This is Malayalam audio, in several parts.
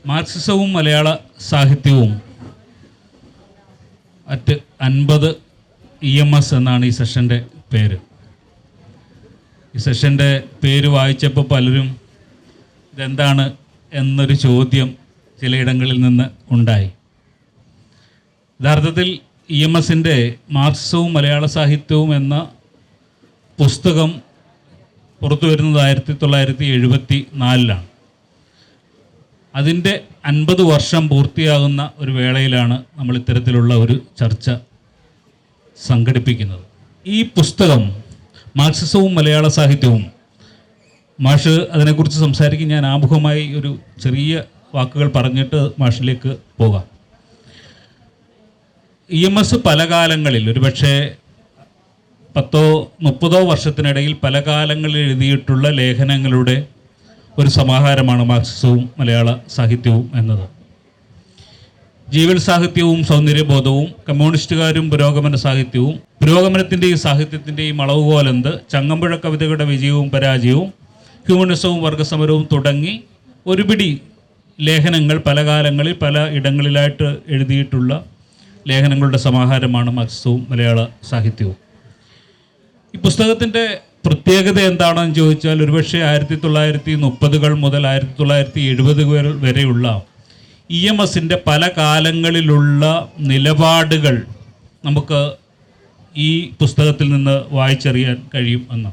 മാർക്സിസവും മലയാള സാഹിത്യവും അറ്റ് 50 EMS എന്നാണ് ഈ സെഷൻ്റെ പേര്. ഈ സെഷൻ്റെ പേര് വായിച്ചപ്പോൾ പലരും ഇതെന്താണ് എന്നൊരു ചോദ്യം ചിലയിടങ്ങളിൽ നിന്ന് ഉണ്ടായി. യഥാർത്ഥത്തിൽ EMSൻ്റെ മാർക്സിസവും മലയാള സാഹിത്യവും എന്ന പുസ്തകം പുറത്തു വരുന്നത് 1974 അതിൻ്റെ 50 വർഷം പൂർത്തിയാകുന്ന ഒരു വേളയിലാണ് നമ്മൾ ഇത്തരത്തിലുള്ള ഒരു ചർച്ച സംഘടിപ്പിക്കുന്നത്. ഈ പുസ്തകം മാർക്സിസവും മലയാള സാഹിത്യവും, മാഷ് അതിനെക്കുറിച്ച് സംസാരിക്കും. ഞാൻ ആമുഖമായി ഒരു ചെറിയ വാക്കുകൾ പറഞ്ഞിട്ട് മാഷിലേക്ക് പോകാം. EMS പല കാലങ്ങളിൽ, ഒരുപക്ഷെ 10-30 വർഷത്തിനിടയിൽ പല കാലങ്ങളിൽ എഴുതിയിട്ടുള്ള ലേഖനങ്ങളുടെ ഒരു സമാഹാരമാണ് മാർക്സിസവും മലയാള സാഹിത്യവും എന്നത്. ജീവൽ സാഹിത്യവും സൗന്ദര്യബോധവും, കമ്മ്യൂണിസ്റ്റുകാരും പുരോഗമന സാഹിത്യവും, പുരോഗമനത്തിൻ്റെയും സാഹിത്യത്തിൻ്റെയും അളവുകോലെന്ത്, ചങ്ങമ്പുഴ കവിതകളുടെ വിജയവും പരാജയവും, ഹ്യൂമനിസവും വർഗസമരവും തുടങ്ങി ഒരുപിടി ലേഖനങ്ങൾ പല കാലങ്ങളിൽ പല ഇടങ്ങളിലായിട്ട് എഴുതിയിട്ടുള്ള ലേഖനങ്ങളുടെ സമാഹാരമാണ് മാർക്സിസവും മലയാള സാഹിത്യവും. ഈ പുസ്തകത്തിൻ്റെ പ്രത്യേകത എന്താണെന്ന് ചോദിച്ചാൽ, ഒരുപക്ഷെ 1930 മുതൽ 1970 വരെയുള്ള EMSൻ്റെ പല കാലങ്ങളിലുള്ള നിലപാടുകൾ നമുക്ക് ഈ പുസ്തകത്തിൽ നിന്ന് വായിച്ചറിയാൻ കഴിയും എന്ന്.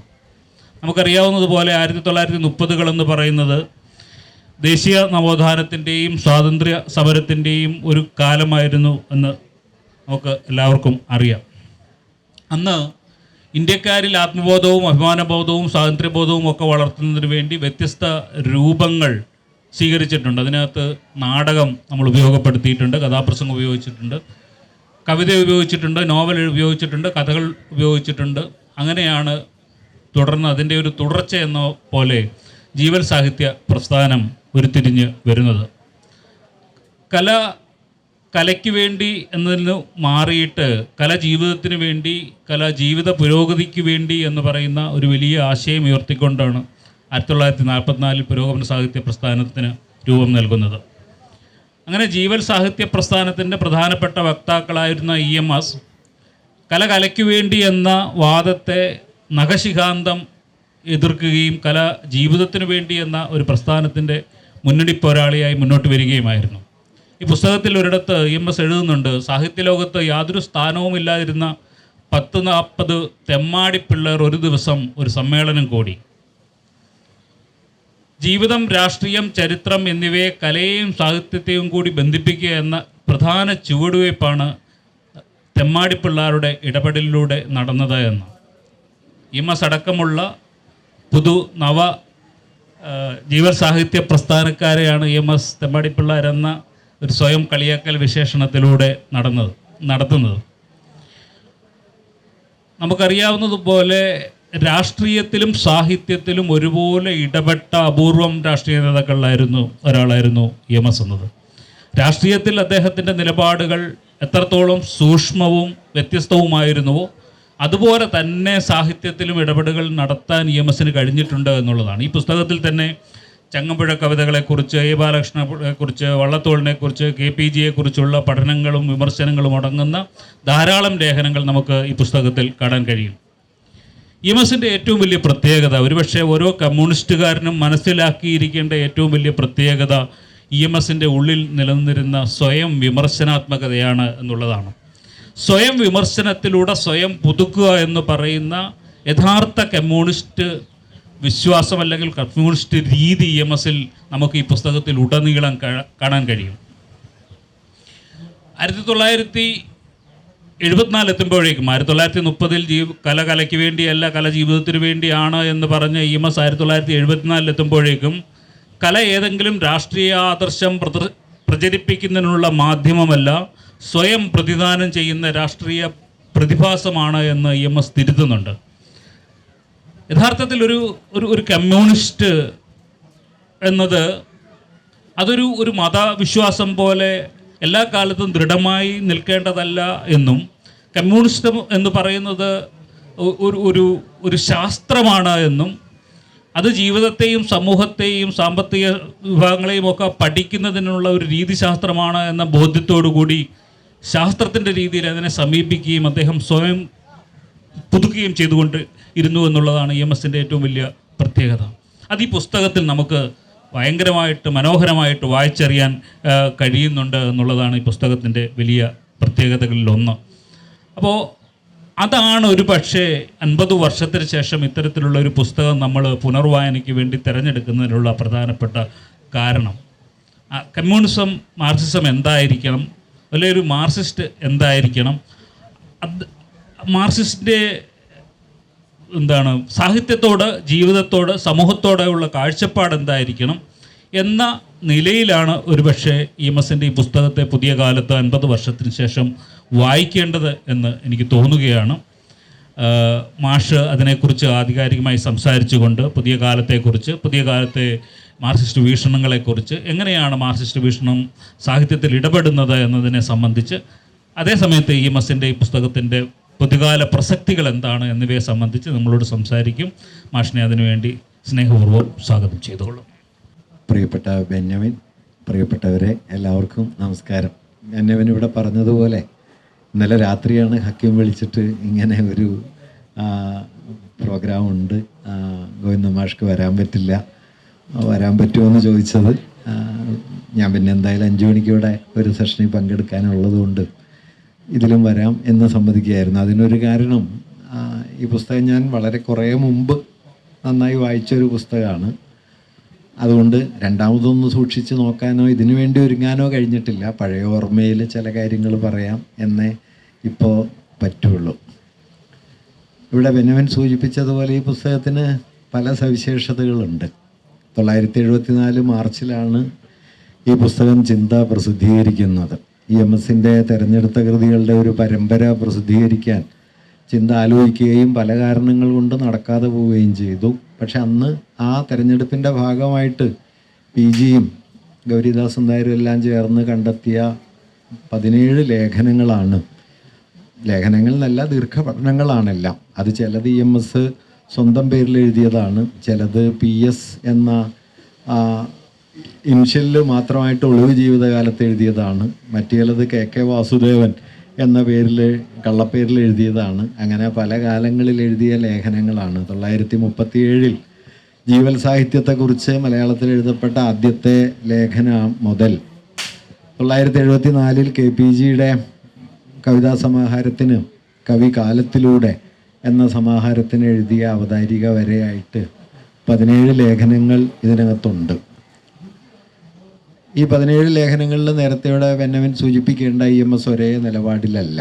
നമുക്കറിയാവുന്നതുപോലെ 1930 എന്ന് പറയുന്നത് ദേശീയ നവോത്ഥാനത്തിൻ്റെയും സ്വാതന്ത്ര്യ സമരത്തിൻ്റെയും ഒരു കാലമായിരുന്നു എന്ന് നമുക്ക് എല്ലാവർക്കും അറിയാം. അന്ന് ഇന്ത്യക്കാരിൽ ആത്മബോധവും അഭിമാനബോധവും സ്വാതന്ത്ര്യബോധവും ഒക്കെ വളർത്തുന്നതിന് വേണ്ടി വ്യത്യസ്ത രൂപങ്ങൾ സ്വീകരിച്ചിട്ടുണ്ട്. അതിനകത്ത് നാടകം നമ്മൾ ഉപയോഗപ്പെടുത്തിയിട്ടുണ്ട്, കഥാപ്രസംഗം ഉപയോഗിച്ചിട്ടുണ്ട്, കവിത ഉപയോഗിച്ചിട്ടുണ്ട്, നോവൽ ഉപയോഗിച്ചിട്ടുണ്ട്, കഥകൾ ഉപയോഗിച്ചിട്ടുണ്ട്. അങ്ങനെയാണ് തുടർന്ന് അതിൻ്റെ ഒരു തുടർച്ച എന്ന പോലെ ജീവൽ സാഹിത്യ പ്രസ്ഥാനം ഉരുത്തിരിഞ്ഞ് വരുന്നത്. കലയ്ക്ക് വേണ്ടി എന്നതിന് മാറിയിട്ട് കല ജീവിതത്തിന് വേണ്ടി, കല ജീവിത പുരോഗതിക്ക് വേണ്ടി എന്ന് പറയുന്ന ഒരു വലിയ ആശയം ഉയർത്തിക്കൊണ്ടാണ് 1944 പുരോഗമന സാഹിത്യ പ്രസ്ഥാനത്തിന് രൂപം നൽകുന്നത്. അങ്ങനെ ജീവൽ സാഹിത്യ പ്രസ്ഥാനത്തിൻ്റെ പ്രധാനപ്പെട്ട വക്താക്കളായിരുന്ന EMS കലയ്ക്ക് വേണ്ടി എന്ന വാദത്തെ നഖശിഖാന്തം എതിർക്കുകയും കല ജീവിതത്തിന് വേണ്ടി എന്ന ഒരു പ്രസ്ഥാനത്തിൻ്റെ മുന്നണി പോരാളിയായി മുന്നോട്ട് വരികയുമായിരുന്നു. ഈ പുസ്തകത്തിൽ ഒരിടത്ത് EMS എഴുതുന്നുണ്ട്, സാഹിത്യലോകത്ത് യാതൊരു സ്ഥാനവുമില്ലാതിരുന്ന 10-40 തെമ്മാടിപ്പിള്ളേർ ഒരു ദിവസം ഒരു സമ്മേളനം കൂടി. ജീവിതം, രാഷ്ട്രീയം, ചരിത്രം എന്നിവയെ കലയെയും സാഹിത്യത്തെയും കൂടി ബന്ധിപ്പിക്കുക എന്ന പ്രധാന ചുവടുവയ്പ്പാണ് തെമ്മാടിപ്പിള്ളാരുടെ ഇടപെടലിലൂടെ നടന്നത് എന്ന്. EMS അടക്കമുള്ള നവ ജീവൽ സാഹിത്യ പ്രസ്ഥാനക്കാരെയാണ് EMS തെമ്മാടിപ്പിള്ളാരെന്ന ഒരു സ്വയം കളിയാക്കൽ വിശേഷണത്തിലൂടെ നടത്തുന്നത്. നമുക്കറിയാവുന്നതുപോലെ രാഷ്ട്രീയത്തിലും സാഹിത്യത്തിലും ഒരുപോലെ ഇടപെട്ട അപൂർവം രാഷ്ട്രീയ നേതാക്കളിലായിരുന്നു ഒരാളായിരുന്നു EMS എന്നത്. രാഷ്ട്രീയത്തിൽ അദ്ദേഹത്തിൻ്റെ നിലപാടുകൾ എത്രത്തോളം സൂക്ഷ്മവും വ്യത്യസ്തവുമായിരുന്നുവോ അതുപോലെ തന്നെ സാഹിത്യത്തിലും ഇടപെടലുകൾ നടത്താൻ EMSന് കഴിഞ്ഞിട്ടുണ്ട് എന്നുള്ളതാണ്. ഈ പുസ്തകത്തിൽ തന്നെ ചങ്ങമ്പുഴ കവിതകളെക്കുറിച്ച്, എ ബാലകൃഷ്ണനെക്കുറിച്ച്, വള്ളത്തോളിനെക്കുറിച്ച്, KPGയെക്കുറിച്ചുള്ള പഠനങ്ങളും വിമർശനങ്ങളും അടങ്ങുന്ന ധാരാളം ലേഖനങ്ങൾ നമുക്ക് ഈ പുസ്തകത്തിൽ കാണാൻ കഴിയും. EMSൻ്റെ ഏറ്റവും വലിയ പ്രത്യേകത, ഒരുപക്ഷെ ഓരോ കമ്മ്യൂണിസ്റ്റുകാരനും മനസ്സിലാക്കിയിരിക്കേണ്ട ഏറ്റവും വലിയ പ്രത്യേകത EMSൻ്റെ ഉള്ളിൽ നിലനിന്നിരുന്ന സ്വയം വിമർശനാത്മകതയാണ് എന്നുള്ളതാണ്. സ്വയം വിമർശനത്തിലൂടെ സ്വയം പുതുക്കുക എന്ന് പറയുന്ന യഥാർത്ഥ കമ്മ്യൂണിസ്റ്റ് വിശ്വാസം അല്ലെങ്കിൽ കമ്മ്യൂണിസ്റ്റ് രീതി EMSൽ നമുക്ക് ഈ പുസ്തകത്തിൽ ഉടനീളം കാണാൻ കഴിയും. 1974 എത്തുമ്പോഴേക്കും, 1930 കലയ്ക്ക് വേണ്ടിയല്ല കല ജീവിതത്തിന് വേണ്ടിയാണ് എന്ന് പറഞ്ഞ EMS 1974 എത്തുമ്പോഴേക്കും കല ഏതെങ്കിലും രാഷ്ട്രീയ ആദർശം പ്രചരിപ്പിക്കുന്നതിനുള്ള മാധ്യമമല്ല, സ്വയം പ്രതിദാനം ചെയ്യുന്ന രാഷ്ട്രീയ പ്രതിഭാസമാണ് എന്ന് EMS തിരുത്തുന്നുണ്ട്. യഥാർത്ഥത്തിൽ ഒരു കമ്മ്യൂണിസ്റ്റ് എന്നത് അതൊരു മതവിശ്വാസം പോലെ എല്ലാ കാലത്തും ദൃഢമായി നിൽക്കേണ്ടതല്ല എന്നും, കമ്മ്യൂണിസ്റ്റ് എന്ന് പറയുന്നത് ഒരു ശാസ്ത്രമാണ് എന്നും, അത് ജീവിതത്തെയും സമൂഹത്തെയും സാമ്പത്തിക വിഭാഗങ്ങളെയും ഒക്കെ പഠിക്കുന്നതിനുള്ള ഒരു രീതിശാസ്ത്രമാണ് എന്ന ബോധ്യത്തോടു കൂടി ശാസ്ത്രത്തിൻ്റെ രീതിയിൽ അതിനെ സമീപിക്കുകയും അദ്ദേഹം സ്വയം പുതുക്കുകയും ചെയ്തുകൊണ്ട് ഇരുന്നു എന്നുള്ളതാണ് EMSൻ്റെ ഏറ്റവും വലിയ പ്രത്യേകത. അത് ഈ പുസ്തകത്തിൽ നമുക്ക് ഭയങ്കരമായിട്ട് മനോഹരമായിട്ട് വായിച്ചറിയാൻ കഴിയുന്നുണ്ട് എന്നുള്ളതാണ് ഈ പുസ്തകത്തിൻ്റെ വലിയ പ്രത്യേകതകളിലൊന്ന്. അപ്പോൾ അതാണ് ഒരു പക്ഷേ 50 വർഷത്തിന് ശേഷം ഇത്തരത്തിലുള്ള ഒരു പുസ്തകം നമ്മൾ പുനർവായനയ്ക്ക് വേണ്ടി തിരഞ്ഞെടുക്കുന്നതിനുള്ള പ്രധാനപ്പെട്ട കാരണം. കമ്മ്യൂണിസം മാർക്സിസം എന്തായിരിക്കണം, അല്ലെങ്കിൽ ഒരു മാർക്സിസ്റ്റ് എന്തായിരിക്കണം, അത് മാർക്സിസ്റ്റിൻ്റെ സാഹിത്യത്തോട്, ജീവിതത്തോട്, സമൂഹത്തോടെയുള്ള കാഴ്ചപ്പാട് എന്തായിരിക്കണം എന്ന നിലയിലാണ് ഒരുപക്ഷെ EMSൻ്റെ ഈ പുസ്തകത്തെ പുതിയ കാലത്ത് 50 വർഷത്തിന് ശേഷം വായിക്കേണ്ടത് എന്ന് എനിക്ക് തോന്നുകയാണ്. മാഷ് അതിനെക്കുറിച്ച് ആധികാരികമായി സംസാരിച്ചുകൊണ്ട് പുതിയ കാലത്തെക്കുറിച്ച്, പുതിയ കാലത്തെ മാർക്സിസ്റ്റ് വീക്ഷണങ്ങളെക്കുറിച്ച്, എങ്ങനെയാണ് മാർക്സിസ്റ്റ് വീക്ഷണം സാഹിത്യത്തിൽ ഇടപെടുന്നത് എന്നതിനെ സംബന്ധിച്ച്, അതേസമയത്ത് EMSൻ്റെ ഈ പുസ്തകത്തിൻ്റെ പുതുകാല പ്രസക്തികൾ എന്താണ് എന്നിവയെ സംബന്ധിച്ച് നമ്മളോട് സംസാരിക്കും. മാഷിനെ അതിനുവേണ്ടി സ്നേഹപൂർവ്വം സ്വാഗതം ചെയ്തുകൊള്ളും. പ്രിയപ്പെട്ട ബെന്യാമിൻ, പ്രിയപ്പെട്ടവരെ എല്ലാവർക്കും നമസ്കാരം. ബെന്യാമിൻ ഇവിടെ പറഞ്ഞതുപോലെ ഇന്നലെ രാത്രിയാണ് ഹക്കീം വിളിച്ചിട്ട് ഇങ്ങനെ ഒരു പ്രോഗ്രാമുണ്ട്, ഗോവിന്ദ മാഷ്ക്ക് വരാൻ പറ്റില്ല, വരാൻ പറ്റുമോ എന്ന് ചോദിച്ചത്. ഞാൻ പിന്നെ എന്തായാലും 5 മണിക്ക് ഇവിടെ ഒരു സെഷനിൽ പങ്കെടുക്കാനുള്ളത് കൊണ്ട് ഇതിലും വരാം എന്ന് സമ്മതിക്കുകയായിരുന്നു. അതിനൊരു കാരണം, ഈ പുസ്തകം ഞാൻ വളരെ കുറേ മുമ്പ് നന്നായി വായിച്ചൊരു പുസ്തകമാണ്. അതുകൊണ്ട് രണ്ടാമതൊന്ന് സൂക്ഷിച്ച് നോക്കാനോ ഇതിനു വേണ്ടി ഒരുങ്ങാനോ കഴിഞ്ഞിട്ടില്ല. പഴയ ഓർമ്മയിൽ ചില കാര്യങ്ങൾ പറയാം എന്നേ ഇപ്പോൾ പറ്റുള്ളൂ. ഇവിടെ ബെന്യാമിൻ സൂചിപ്പിച്ചതുപോലെ ഈ പുസ്തകത്തിന് പല സവിശേഷതകളുണ്ട്. 1974 മാർച്ചിലാണ് ഈ പുസ്തകം ചിന്ത പ്രസിദ്ധീകരിക്കുന്നത്. EMSൻ്റെ തിരഞ്ഞെടുത്ത കൃതികളുടെ ഒരു പരമ്പര പ്രസിദ്ധീകരിക്കാൻ ചിന്ത ആലോചിക്കുകയും പല കാരണങ്ങൾ കൊണ്ട് നടക്കാതെ പോവുകയും ചെയ്തു. പക്ഷെ അന്ന് ആ തെരഞ്ഞെടുപ്പിൻ്റെ ഭാഗമായിട്ട് PGയും ഗൗരിദാസും നായരും എല്ലാം ചേർന്ന് കണ്ടെത്തിയ 17 ലേഖനങ്ങളാണ്. ലേഖനങ്ങൾ എന്നല്ല, ദീർഘപഠനങ്ങളാണെല്ലാം. അത് ചിലത് EMS സ്വന്തം പേരിൽ എഴുതിയതാണ്, ചിലത് PS എന്ന ഇൻഷ്യലിൽ മാത്രമായിട്ട് ഒളിവ് ജീവിതകാലത്ത് എഴുതിയതാണ്, മറ്റു ചിലത് KK വാസുദേവൻ എന്ന പേരിൽ, കള്ളപ്പേരിൽ എഴുതിയതാണ്. അങ്ങനെ പല കാലങ്ങളിൽ എഴുതിയ ലേഖനങ്ങളാണ്. 1937 ജീവൽ സാഹിത്യത്തെക്കുറിച്ച് മലയാളത്തിൽ എഴുതപ്പെട്ട ആദ്യത്തെ ലേഖനം മുതൽ 1974 KPGയുടെ കവിതാ സമാഹാരത്തിന് കവി കാലത്തിലൂടെ എന്ന സമാഹാരത്തിന് എഴുതിയ അവതാരിക വരെയായിട്ട് 17 ലേഖനങ്ങൾ ഇതിനകത്തുണ്ട്. ഈ 17 ലേഖനങ്ങളിൽ നേരത്തെയുടെ ബെന്യാമിൻ സൂചിപ്പിക്കേണ്ട EMS ഒരേ നിലപാടിലല്ല.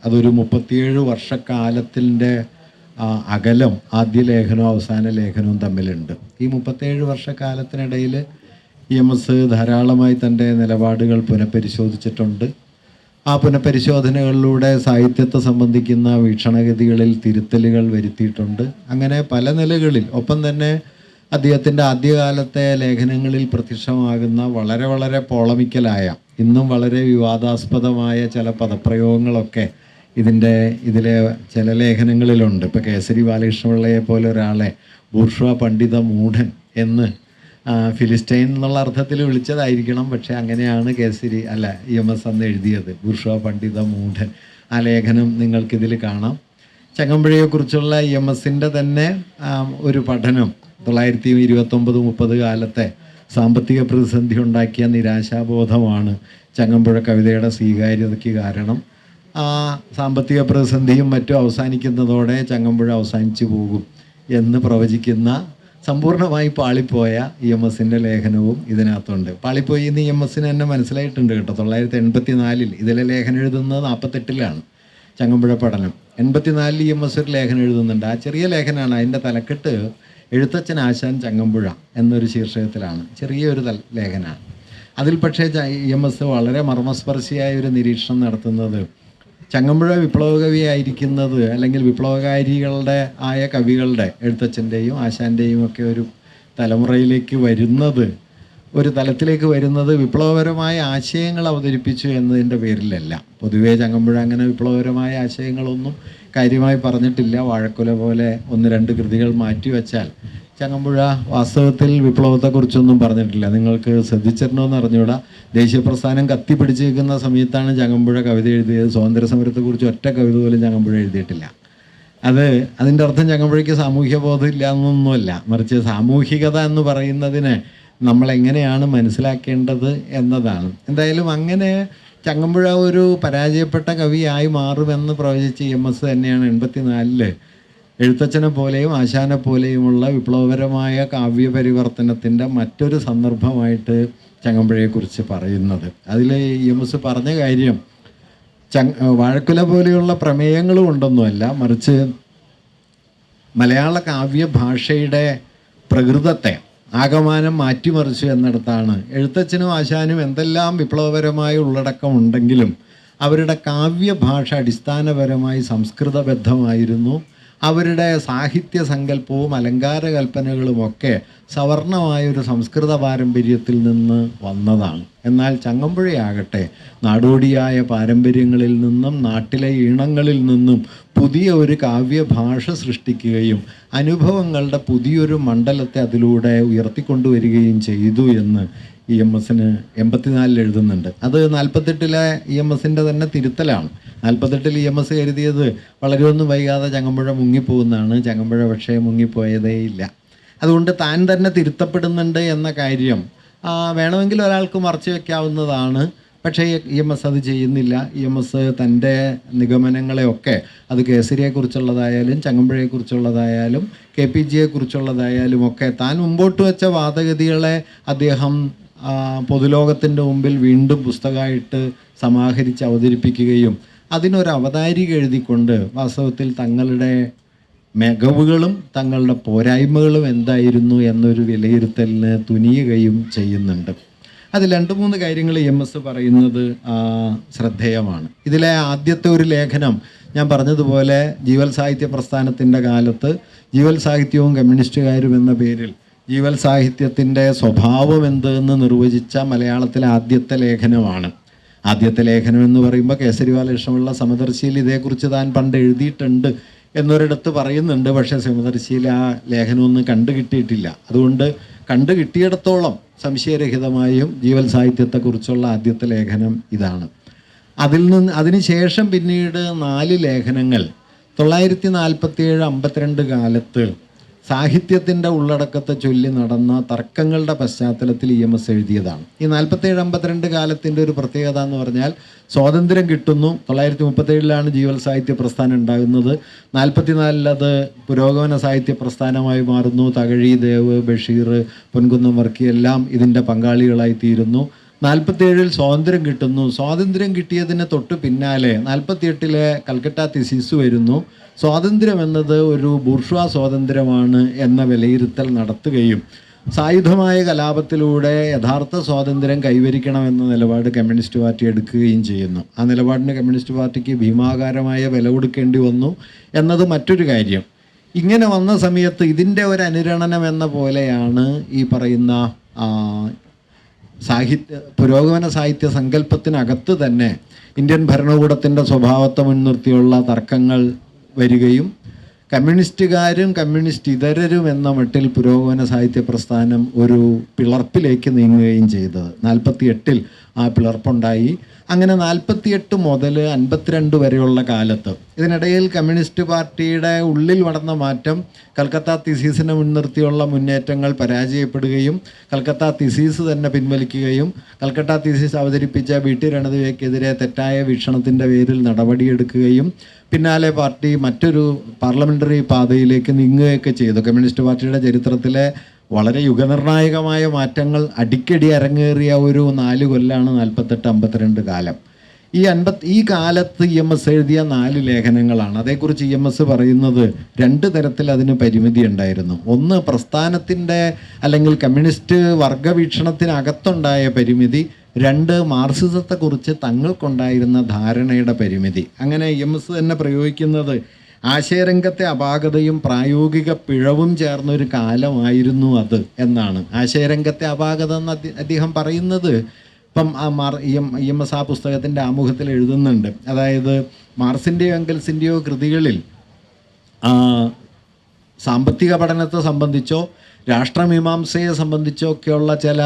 അതൊരു 37 വർഷക്കാലത്തിൻ്റെ അകലം ആദ്യ ലേഖനവും അവസാന ലേഖനവും തമ്മിലുണ്ട്. ഈ 37 വർഷക്കാലത്തിനിടയിൽ EMS ധാരാളമായി തൻ്റെ നിലപാടുകൾ പുനഃപരിശോധിച്ചിട്ടുണ്ട്. ആ പുനഃപരിശോധനകളിലൂടെ സാഹിത്യത്തെ സംബന്ധിക്കുന്ന വീക്ഷണഗതികളിൽ തിരുത്തലുകൾ വരുത്തിയിട്ടുണ്ട്. അങ്ങനെ പല നിലകളിൽ, ഒപ്പം തന്നെ അദ്ദേഹത്തിൻ്റെ ആദ്യകാലത്തെ ലേഖനങ്ങളിൽ പ്രത്യക്ഷമാകുന്ന വളരെ വളരെ പോളമിക്കലായ, ഇന്നും വളരെ വിവാദാസ്പദമായ ചില പദപ്രയോഗങ്ങളൊക്കെ ഇതിലെ ചില ലേഖനങ്ങളിലുണ്ട്. ഇപ്പോൾ കേസരി ബാലകൃഷ്ണപിള്ളയെ പോലെ ഒരാളെ ബൂർഷ്വാ പണ്ഡിത മൂഢൻ എന്ന് ഫിലിസ്റ്റൈൻ എന്നുള്ള അർത്ഥത്തിൽ വിളിച്ചതായിരിക്കണം. പക്ഷേ അങ്ങനെയാണ് EMS അന്ന് എഴുതിയത്, ബൂർഷ്വാ പണ്ഡിത മൂഢൻ. ആ ലേഖനം നിങ്ങൾക്കിതിൽ കാണാം. ചങ്ങമ്പുഴയെക്കുറിച്ചുള്ള EMSൻ്റെ തന്നെ ഒരു പഠനം 1929-30 കാലത്തെ സാമ്പത്തിക പ്രതിസന്ധി ഉണ്ടാക്കിയ നിരാശാബോധമാണ് ചങ്ങമ്പുഴ കവിതയുടെ സ്വീകാര്യതയ്ക്ക് കാരണം. ആ സാമ്പത്തിക പ്രതിസന്ധിയും മറ്റും അവസാനിക്കുന്നതോടെ ചങ്ങമ്പുഴ അവസാനിച്ചു പോകും എന്ന് പ്രവചിക്കുന്ന സമ്പൂർണ്ണമായി പാളിപ്പോയ EMSൻ്റെ ലേഖനവും ഇതിനകത്തുണ്ട്. പാളിപ്പോയി എന്ന് EMSന് തന്നെ മനസ്സിലായിട്ടുണ്ട് കേട്ടോ. 1984 ഇതിലെ ലേഖനം എഴുതുന്നത് 48 ചങ്ങമ്പുഴ പഠനം. 84 EMS ഒരു ലേഖനം എഴുതുന്നുണ്ട്. ആ ചെറിയ ലേഖനമാണ്. അതിൻ്റെ തലക്കെട്ട് എഴുത്തച്ഛൻ ആശാൻ ചങ്ങമ്പുഴ എന്നൊരു ശീർഷകത്തിലാണ്. ചെറിയൊരു ലേഖനമാണ്. അതിൽ പക്ഷേ EMS വളരെ മർമ്മസ്പർശിയായ ഒരു നിരീക്ഷണം നടത്തുന്നത്, ചങ്ങമ്പുഴ വിപ്ലവകവിയായിരിക്കുന്നത്, അല്ലെങ്കിൽ വിപ്ലവകാരികളുടെ ആയ കവികളുടെ, എഴുത്തച്ഛൻ്റെയും ആശാൻ്റെയും ഒക്കെ ഒരു തലമുറയിലേക്ക് വരുന്നത്, ഒരു തലത്തിലേക്ക് വരുന്നത് വിപ്ലവപരമായ ആശയങ്ങൾ അവതരിപ്പിച്ചു എന്നതിൻ്റെ പേരിലല്ല. പൊതുവേ ചങ്ങമ്പുഴ അങ്ങനെ വിപ്ലവപരമായ ആശയങ്ങളൊന്നും കാര്യമായി പറഞ്ഞിട്ടില്ല. വാഴക്കുല പോലെ 1-2 കൃതികൾ മാറ്റിവെച്ചാൽ ചങ്ങമ്പുഴ വാസ്തവത്തിൽ വിപ്ലവത്തെക്കുറിച്ചൊന്നും പറഞ്ഞിട്ടില്ല. നിങ്ങൾക്ക് ശ്രദ്ധിച്ചിട്ടുണ്ടോയെന്ന് അറിഞ്ഞൂടാ. ദേശീയ പ്രസ്ഥാനം കത്തിപ്പിടിച്ച് നിൽക്കുന്ന സമയത്താണ് ചങ്ങമ്പുഴ കവിത എഴുതിയത്. സ്വാതന്ത്ര്യ സമരത്തെക്കുറിച്ച് ഒറ്റ കവിത പോലും ചങ്ങമ്പുഴ എഴുതിയിട്ടില്ല. അതിൻ്റെ അർത്ഥം ചങ്ങമ്പുഴയ്ക്ക് സാമൂഹ്യ ബോധം ഇല്ല എന്നൊന്നുമല്ല, മറിച്ച് സാമൂഹികത എന്ന് പറയുന്നതിനെ നമ്മളെങ്ങനെയാണ് മനസ്സിലാക്കേണ്ടത് എന്നതാണ്. എന്തായാലും അങ്ങനെ ചങ്ങമ്പുഴ ഒരു പരാജയപ്പെട്ട കവിയായി മാറുമെന്ന് പ്രവചിച്ച EMS തന്നെയാണ് 84 എഴുത്തച്ഛനെ പോലെയും ആശാനെ പോലെയുമുള്ള വിപ്ലവപരമായ കാവ്യപരിവർത്തനത്തിൻ്റെ മറ്റൊരു സന്ദർഭമായിട്ട് ചങ്ങമ്പുഴയെക്കുറിച്ച് പറയുന്നത്. അതിൽ EMS പറഞ്ഞ കാര്യം വാഴക്കുല പോലെയുള്ള പ്രമേയങ്ങളും ഉണ്ടെന്നുമല്ല, മറിച്ച് മലയാള കാവ്യഭാഷയുടെ പ്രകൃതത്തെ ആകമാനം മാറ്റിമറിച്ചു എന്നിടത്താണ്. എഴുത്തച്ഛനും ആശാനും എന്തെല്ലാം വിപ്ലവപരമായ ഉള്ളടക്കം ഉണ്ടെങ്കിലും അവരുടെ കാവ്യഭാഷ അടിസ്ഥാനപരമായി സംസ്കൃതബദ്ധമായിരുന്നു. അവരുടെ സാഹിത്യ സങ്കല്പവും അലങ്കാര കൽപ്പനകളുമൊക്കെ സവർണമായൊരു സംസ്കൃത പാരമ്പര്യത്തിൽ നിന്ന് വന്നതാണ്. എന്നാൽ ചങ്ങമ്പുഴയാകട്ടെ നാടോടിയായ പാരമ്പര്യങ്ങളിൽ നിന്നും നാട്ടിലെ ഈണങ്ങളിൽ നിന്നും പുതിയ ഒരു കാവ്യഭാഷ സൃഷ്ടിക്കുകയും അനുഭവങ്ങളുടെ പുതിയൊരു മണ്ഡലത്തെ അതിലൂടെ ഉയർത്തിക്കൊണ്ടുവരികയും ചെയ്തു എന്ന് EMSന് 84 എഴുതുന്നുണ്ട്. അത് 48 EMSൻ്റെ തന്നെ തിരുത്തലാണ്. 48 EMS കരുതിയത് വളരെയൊന്നും വൈകാതെ ചങ്ങമ്പുഴ മുങ്ങിപ്പോകുന്നതാണ്. ചങ്ങമ്പുഴ പക്ഷേ മുങ്ങിപ്പോയതേ ഇല്ല. അതുകൊണ്ട് താൻ തന്നെ തിരുത്തപ്പെടുന്നുണ്ട് എന്ന കാര്യം വേണമെങ്കിൽ ഒരാൾക്ക് മറച്ചു വയ്ക്കാവുന്നതാണ്. പക്ഷേ EMS അത് ചെയ്യുന്നില്ല. EMS തൻ്റെ നിഗമനങ്ങളെയൊക്കെ, അത് കേസരിയെക്കുറിച്ചുള്ളതായാലും ചങ്ങമ്പുഴയെക്കുറിച്ചുള്ളതായാലും KPGയെക്കുറിച്ചുള്ളതായാലും ഒക്കെ താൻ മുമ്പോട്ട് വെച്ച വാദഗതികളെ അദ്ദേഹം പൊതുലോകത്തിൻ്റെ മുമ്പിൽ വീണ്ടും പുസ്തകമായിട്ട് സമാഹരിച്ച് അവതരിപ്പിക്കുകയും അതിനൊരു അവതാരിക എഴുതിക്കൊണ്ട് വാസ്തവത്തിൽ തങ്ങളുടെ മികവുകളും തങ്ങളുടെ പോരായ്മകളും എന്തായിരുന്നു എന്നൊരു വിലയിരുത്തലിന് തുനിയുകയും ചെയ്യുന്നുണ്ട്. അതിൽ 2-3 കാര്യങ്ങൾ EMS പറയുന്നത് ശ്രദ്ധേയമാണ്. ഇതിലെ ആദ്യത്തെ ഒരു ലേഖനം ഞാൻ പറഞ്ഞതുപോലെ ജീവൽ സാഹിത്യ പ്രസ്ഥാനത്തിൻ്റെ കാലത്ത് ജീവൽ സാഹിത്യവും കമ്മ്യൂണിസ്റ്റുകാരും എന്ന പേരിൽ ജീവൽ സാഹിത്യത്തിൻ്റെ സ്വഭാവം എന്തെന്ന് നിർവചിച്ച മലയാളത്തിലെ ആദ്യത്തെ ലേഖനമാണ്. ആദ്യത്തെ ലേഖനം എന്ന് പറയുമ്പോൾ കേസരിവാല ഇഷ്ടമുള്ള സമദർശിയിൽ ഇതേക്കുറിച്ച് താൻ പണ്ട് എഴുതിയിട്ടുണ്ട് എന്നൊരിടത്ത് പറയുന്നുണ്ട്. പക്ഷേ സമദർശിയിൽ ആ ലേഖനമൊന്നും കണ്ടു കിട്ടിയിട്ടില്ല. അതുകൊണ്ട് കണ്ടു കിട്ടിയിടത്തോളം സംശയരഹിതമായും ജീവൽ സാഹിത്യത്തെക്കുറിച്ചുള്ള ആദ്യത്തെ ലേഖനം ഇതാണ്. അതിനുശേഷം പിന്നീട് 4 ലേഖനങ്ങൾ 1947-52 കാലത്ത് സാഹിത്യത്തിൻ്റെ ഉള്ളടക്കത്തെ ചൊല്ലി നടന്ന തർക്കങ്ങളുടെ പശ്ചാത്തലത്തിൽ EMS എഴുതിയതാണ്. ഈ 47-52 കാലത്തിൻ്റെ ഒരു പ്രത്യേകത എന്ന് പറഞ്ഞാൽ സ്വാതന്ത്ര്യം കിട്ടുന്നു. 1937 ജീവൽ സാഹിത്യ പ്രസ്ഥാനം ഉണ്ടാകുന്നത്. 44 അത് പുരോഗമന സാഹിത്യ പ്രസ്ഥാനമായി മാറുന്നു. തകഴി, ദേവ്, ബഷീർ, പൊൻകുന്നം വർക്കി എല്ലാം ഇതിൻ്റെ പങ്കാളികളായി തീരുന്നു. 47 സ്വാതന്ത്ര്യം കിട്ടുന്നു. സ്വാതന്ത്ര്യം കിട്ടിയതിന് തൊട്ട് പിന്നാലെ 48 കൽക്കട്ട തിസീസ് വരുന്നു. സ്വാതന്ത്ര്യം എന്നത് ഒരു ബൂർഷ്വാ സ്വാതന്ത്ര്യമാണ് എന്ന വിലയിരുത്തൽ നടത്തുകയും സായുധമായ കലാപത്തിലൂടെ യഥാർത്ഥ സ്വാതന്ത്ര്യം കൈവരിക്കണമെന്ന നിലപാട് കമ്മ്യൂണിസ്റ്റ് പാർട്ടി എടുക്കുകയും ചെയ്യുന്നു. ആ നിലപാടിന് കമ്മ്യൂണിസ്റ്റ് പാർട്ടിക്ക് ഭീമാകാരമായ വില കൊടുക്കേണ്ടി വന്നു എന്നത് മറ്റൊരു കാര്യം. ഇങ്ങനെ വന്ന സമയത്ത് ഇതിൻ്റെ ഒരു അനുരണനം എന്ന പോലെയാണ് ഈ പറയുന്ന പുരോഗമന സാഹിത്യ സങ്കല്പത്തിനകത്ത് തന്നെ ഇന്ത്യൻ ഭരണകൂടത്തിൻ്റെ സ്വഭാവത്തെ മുൻനിർത്തിയുള്ള തർക്കങ്ങൾ വരികയും കമ്മ്യൂണിസ്റ്റുകാരും കമ്മ്യൂണിസ്റ്റ് ഇതരരും എന്ന മട്ടിൽ പുരോഗമന സാഹിത്യ പ്രസ്ഥാനം ഒരു പിളർപ്പിലേക്ക് നീങ്ങുകയും ചെയ്തത്. 48 ആ പിളർപ്പുണ്ടായി. അങ്ങനെ 48 മുതൽ 52 വരെയുള്ള കാലത്ത് ഇതിനിടയിൽ കമ്മ്യൂണിസ്റ്റ് പാർട്ടിയുടെ ഉള്ളിൽ നടന്ന മാറ്റം കൽക്കത്ത തിസീസിനെ മുൻനിർത്തിയുള്ള മുന്നേറ്റങ്ങൾ പരാജയപ്പെടുകയും കൽക്കത്ത തിസീസ് തന്നെ പിൻവലിക്കുകയും കൽക്കത്ത തിസീസ് അവതരിപ്പിച്ച VT രണദിവയ്ക്കെതിരെ തെറ്റായ വീക്ഷണത്തിൻ്റെ പേരിൽ നടപടിയെടുക്കുകയും പിന്നാലെ പാർട്ടി മറ്റൊരു പാർലമെൻ്ററി പാതയിലേക്ക് നീങ്ങുകയൊക്കെ ചെയ്തു. കമ്മ്യൂണിസ്റ്റ് പാർട്ടിയുടെ ചരിത്രത്തിലെ വളരെ യുഗനിർണായകമായ മാറ്റങ്ങൾ അടിക്കടി അരങ്ങേറിയ ഒരു 4 കൊല്ലാണ് 48-52 കാലം. ഈ കാലത്ത് EMS എഴുതിയ 4 ലേഖനങ്ങളാണ്. അതേക്കുറിച്ച് EMS പറയുന്നത് 2 തരത്തിൽ അതിന് പരിമിതി ഉണ്ടായിരുന്നു. ഒന്ന് പ്രസ്ഥാനത്തിൻ്റെ അല്ലെങ്കിൽ കമ്മ്യൂണിസ്റ്റ് വർഗവീക്ഷണത്തിനകത്തുണ്ടായ പരിമിതി. 2 മാർക്സിസത്തെക്കുറിച്ച് തങ്ങൾക്കുണ്ടായിരുന്ന ധാരണയുടെ പരിമിതി. അങ്ങനെ EMS തന്നെ പ്രയോഗിക്കുന്നത് ആശയരംഗത്തെ അപാകതയും പ്രായോഗിക പിഴവും ചേർന്നൊരു കാലമായിരുന്നു അത് എന്നാണ്. ആശയരംഗത്തെ അപാകത എന്ന് അദ്ദേഹം പറയുന്നത് ഇപ്പം EMS ആ പുസ്തകത്തിൻ്റെ ആമുഖത്തിൽ എഴുതുന്നുണ്ട്. അതായത് മാർസിൻ്റെയോ എംഗൽസിൻ്റെയോ കൃതികളിൽ സാമ്പത്തിക പഠനത്തെ സംബന്ധിച്ചോ രാഷ്ട്രമീമാംസയെ സംബന്ധിച്ചൊക്കെയുള്ള ചില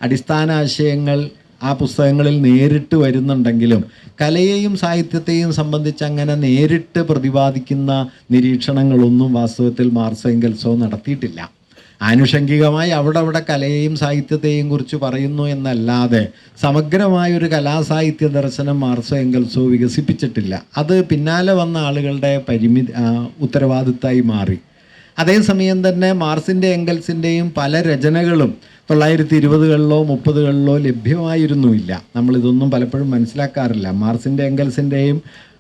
അടിസ്ഥാന ആശയങ്ങൾ ആ പുസ്തകങ്ങളിൽ നേരിട്ട് വരുന്നുണ്ടെങ്കിലും കലയെയും സാഹിത്യത്തെയും സംബന്ധിച്ച് അങ്ങനെ നേരിട്ട് പ്രതിപാദിക്കുന്ന നിരീക്ഷണങ്ങളൊന്നും വാസ്തവത്തിൽ മാർക്സോ എംഗൽസോ നടത്തിയിട്ടില്ല. ആനുഷംഗികമായി അവിടെ കലയെയും സാഹിത്യത്തെയും കുറിച്ച് പറയുന്നു എന്നല്ലാതെ സമഗ്രമായൊരു കലാസാഹിത്യ ദർശനം മാർക്സോ എംഗൽസോ വികസിപ്പിച്ചിട്ടില്ല. അത് പിന്നാലെ വന്ന ആളുകളുടെ ഉത്തരവാദിത്തമായി മാറി. അതേസമയം തന്നെ മാർക്സിൻ്റെ എംഗൽസിൻ്റെയും പല രചനകളും 1920കളിലോ 30കളിലോ ലഭ്യമായിരുന്നുമില്ല. നമ്മളിതൊന്നും പലപ്പോഴും മനസ്സിലാക്കാറില്ല. മാർക്സിൻ്റെ എംഗൽസിൻ്റെയും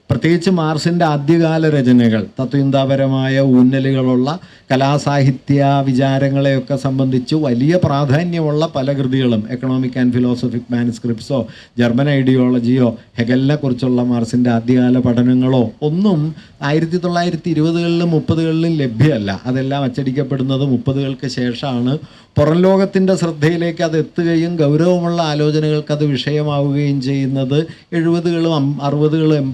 പ്രത്യേകിച്ച് മാർക്സിൻ്റെ ആദ്യകാല രചനകൾ തത്വചിന്താപരമായ ഊന്നലുകളുള്ള കലാസാഹിത്യ വിചാരങ്ങളെയൊക്കെ സംബന്ധിച്ച് വലിയ പ്രാധാന്യമുള്ള പല കൃതികളും എക്കണോമിക് ആൻഡ് ഫിലോസഫിക് മാനുസ്ക്രിപ്റ്റ്സോ ജർമ്മൻ ഐഡിയോളജിയോ ഹെഗലിനെ കുറിച്ചുള്ള മാർക്സിൻ്റെ ആദ്യകാല പഠനങ്ങളോ ഒന്നും 1920കളിലും 30കളിലും ലഭ്യമല്ല. അതെല്ലാം അച്ചടിക്കപ്പെടുന്നത് 30കൾക്ക് ശേഷമാണ്. പുറം ലോകത്തിൻ്റെ ശ്രദ്ധയിലേക്ക് അത് എത്തുകയും ഗൗരവമുള്ള ആലോചനകൾക്ക് അത് വിഷയമാവുകയും ചെയ്യുന്നത് 70കളും 60കളും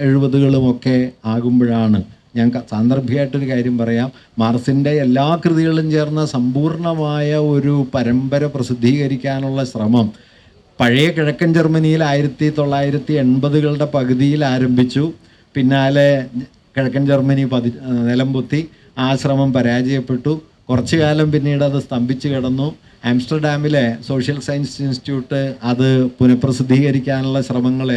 70കളും ഒക്കെ ആകുമ്പോഴാണ്. ഞാൻ സാന്ദർഭികമായിട്ടൊരു കാര്യം പറയാം. മാർക്സിൻ്റെ എല്ലാ കൃതികളും ചേർന്ന സമ്പൂർണമായ ഒരു പരമ്പര പ്രസിദ്ധീകരിക്കാനുള്ള ശ്രമം പഴയ കിഴക്കൻ ജർമ്മനിയിൽ 1980കളുടെ പകുതിയിൽ ആരംഭിച്ചു. പിന്നാലെ കിഴക്കൻ ജർമ്മനി നിലംപൊത്തി. ആ ശ്രമം പരാജയപ്പെട്ടു. കുറച്ചു കാലം പിന്നീട് അത് സ്തംഭിച്ചു കിടന്നു. ആംസ്റ്റർഡാമിലെ സോഷ്യൽ സയൻസ് ഇൻസ്റ്റിറ്റ്യൂട്ട് അത് പുനഃപ്രസിദ്ധീകരിക്കാനുള്ള ശ്രമങ്ങൾ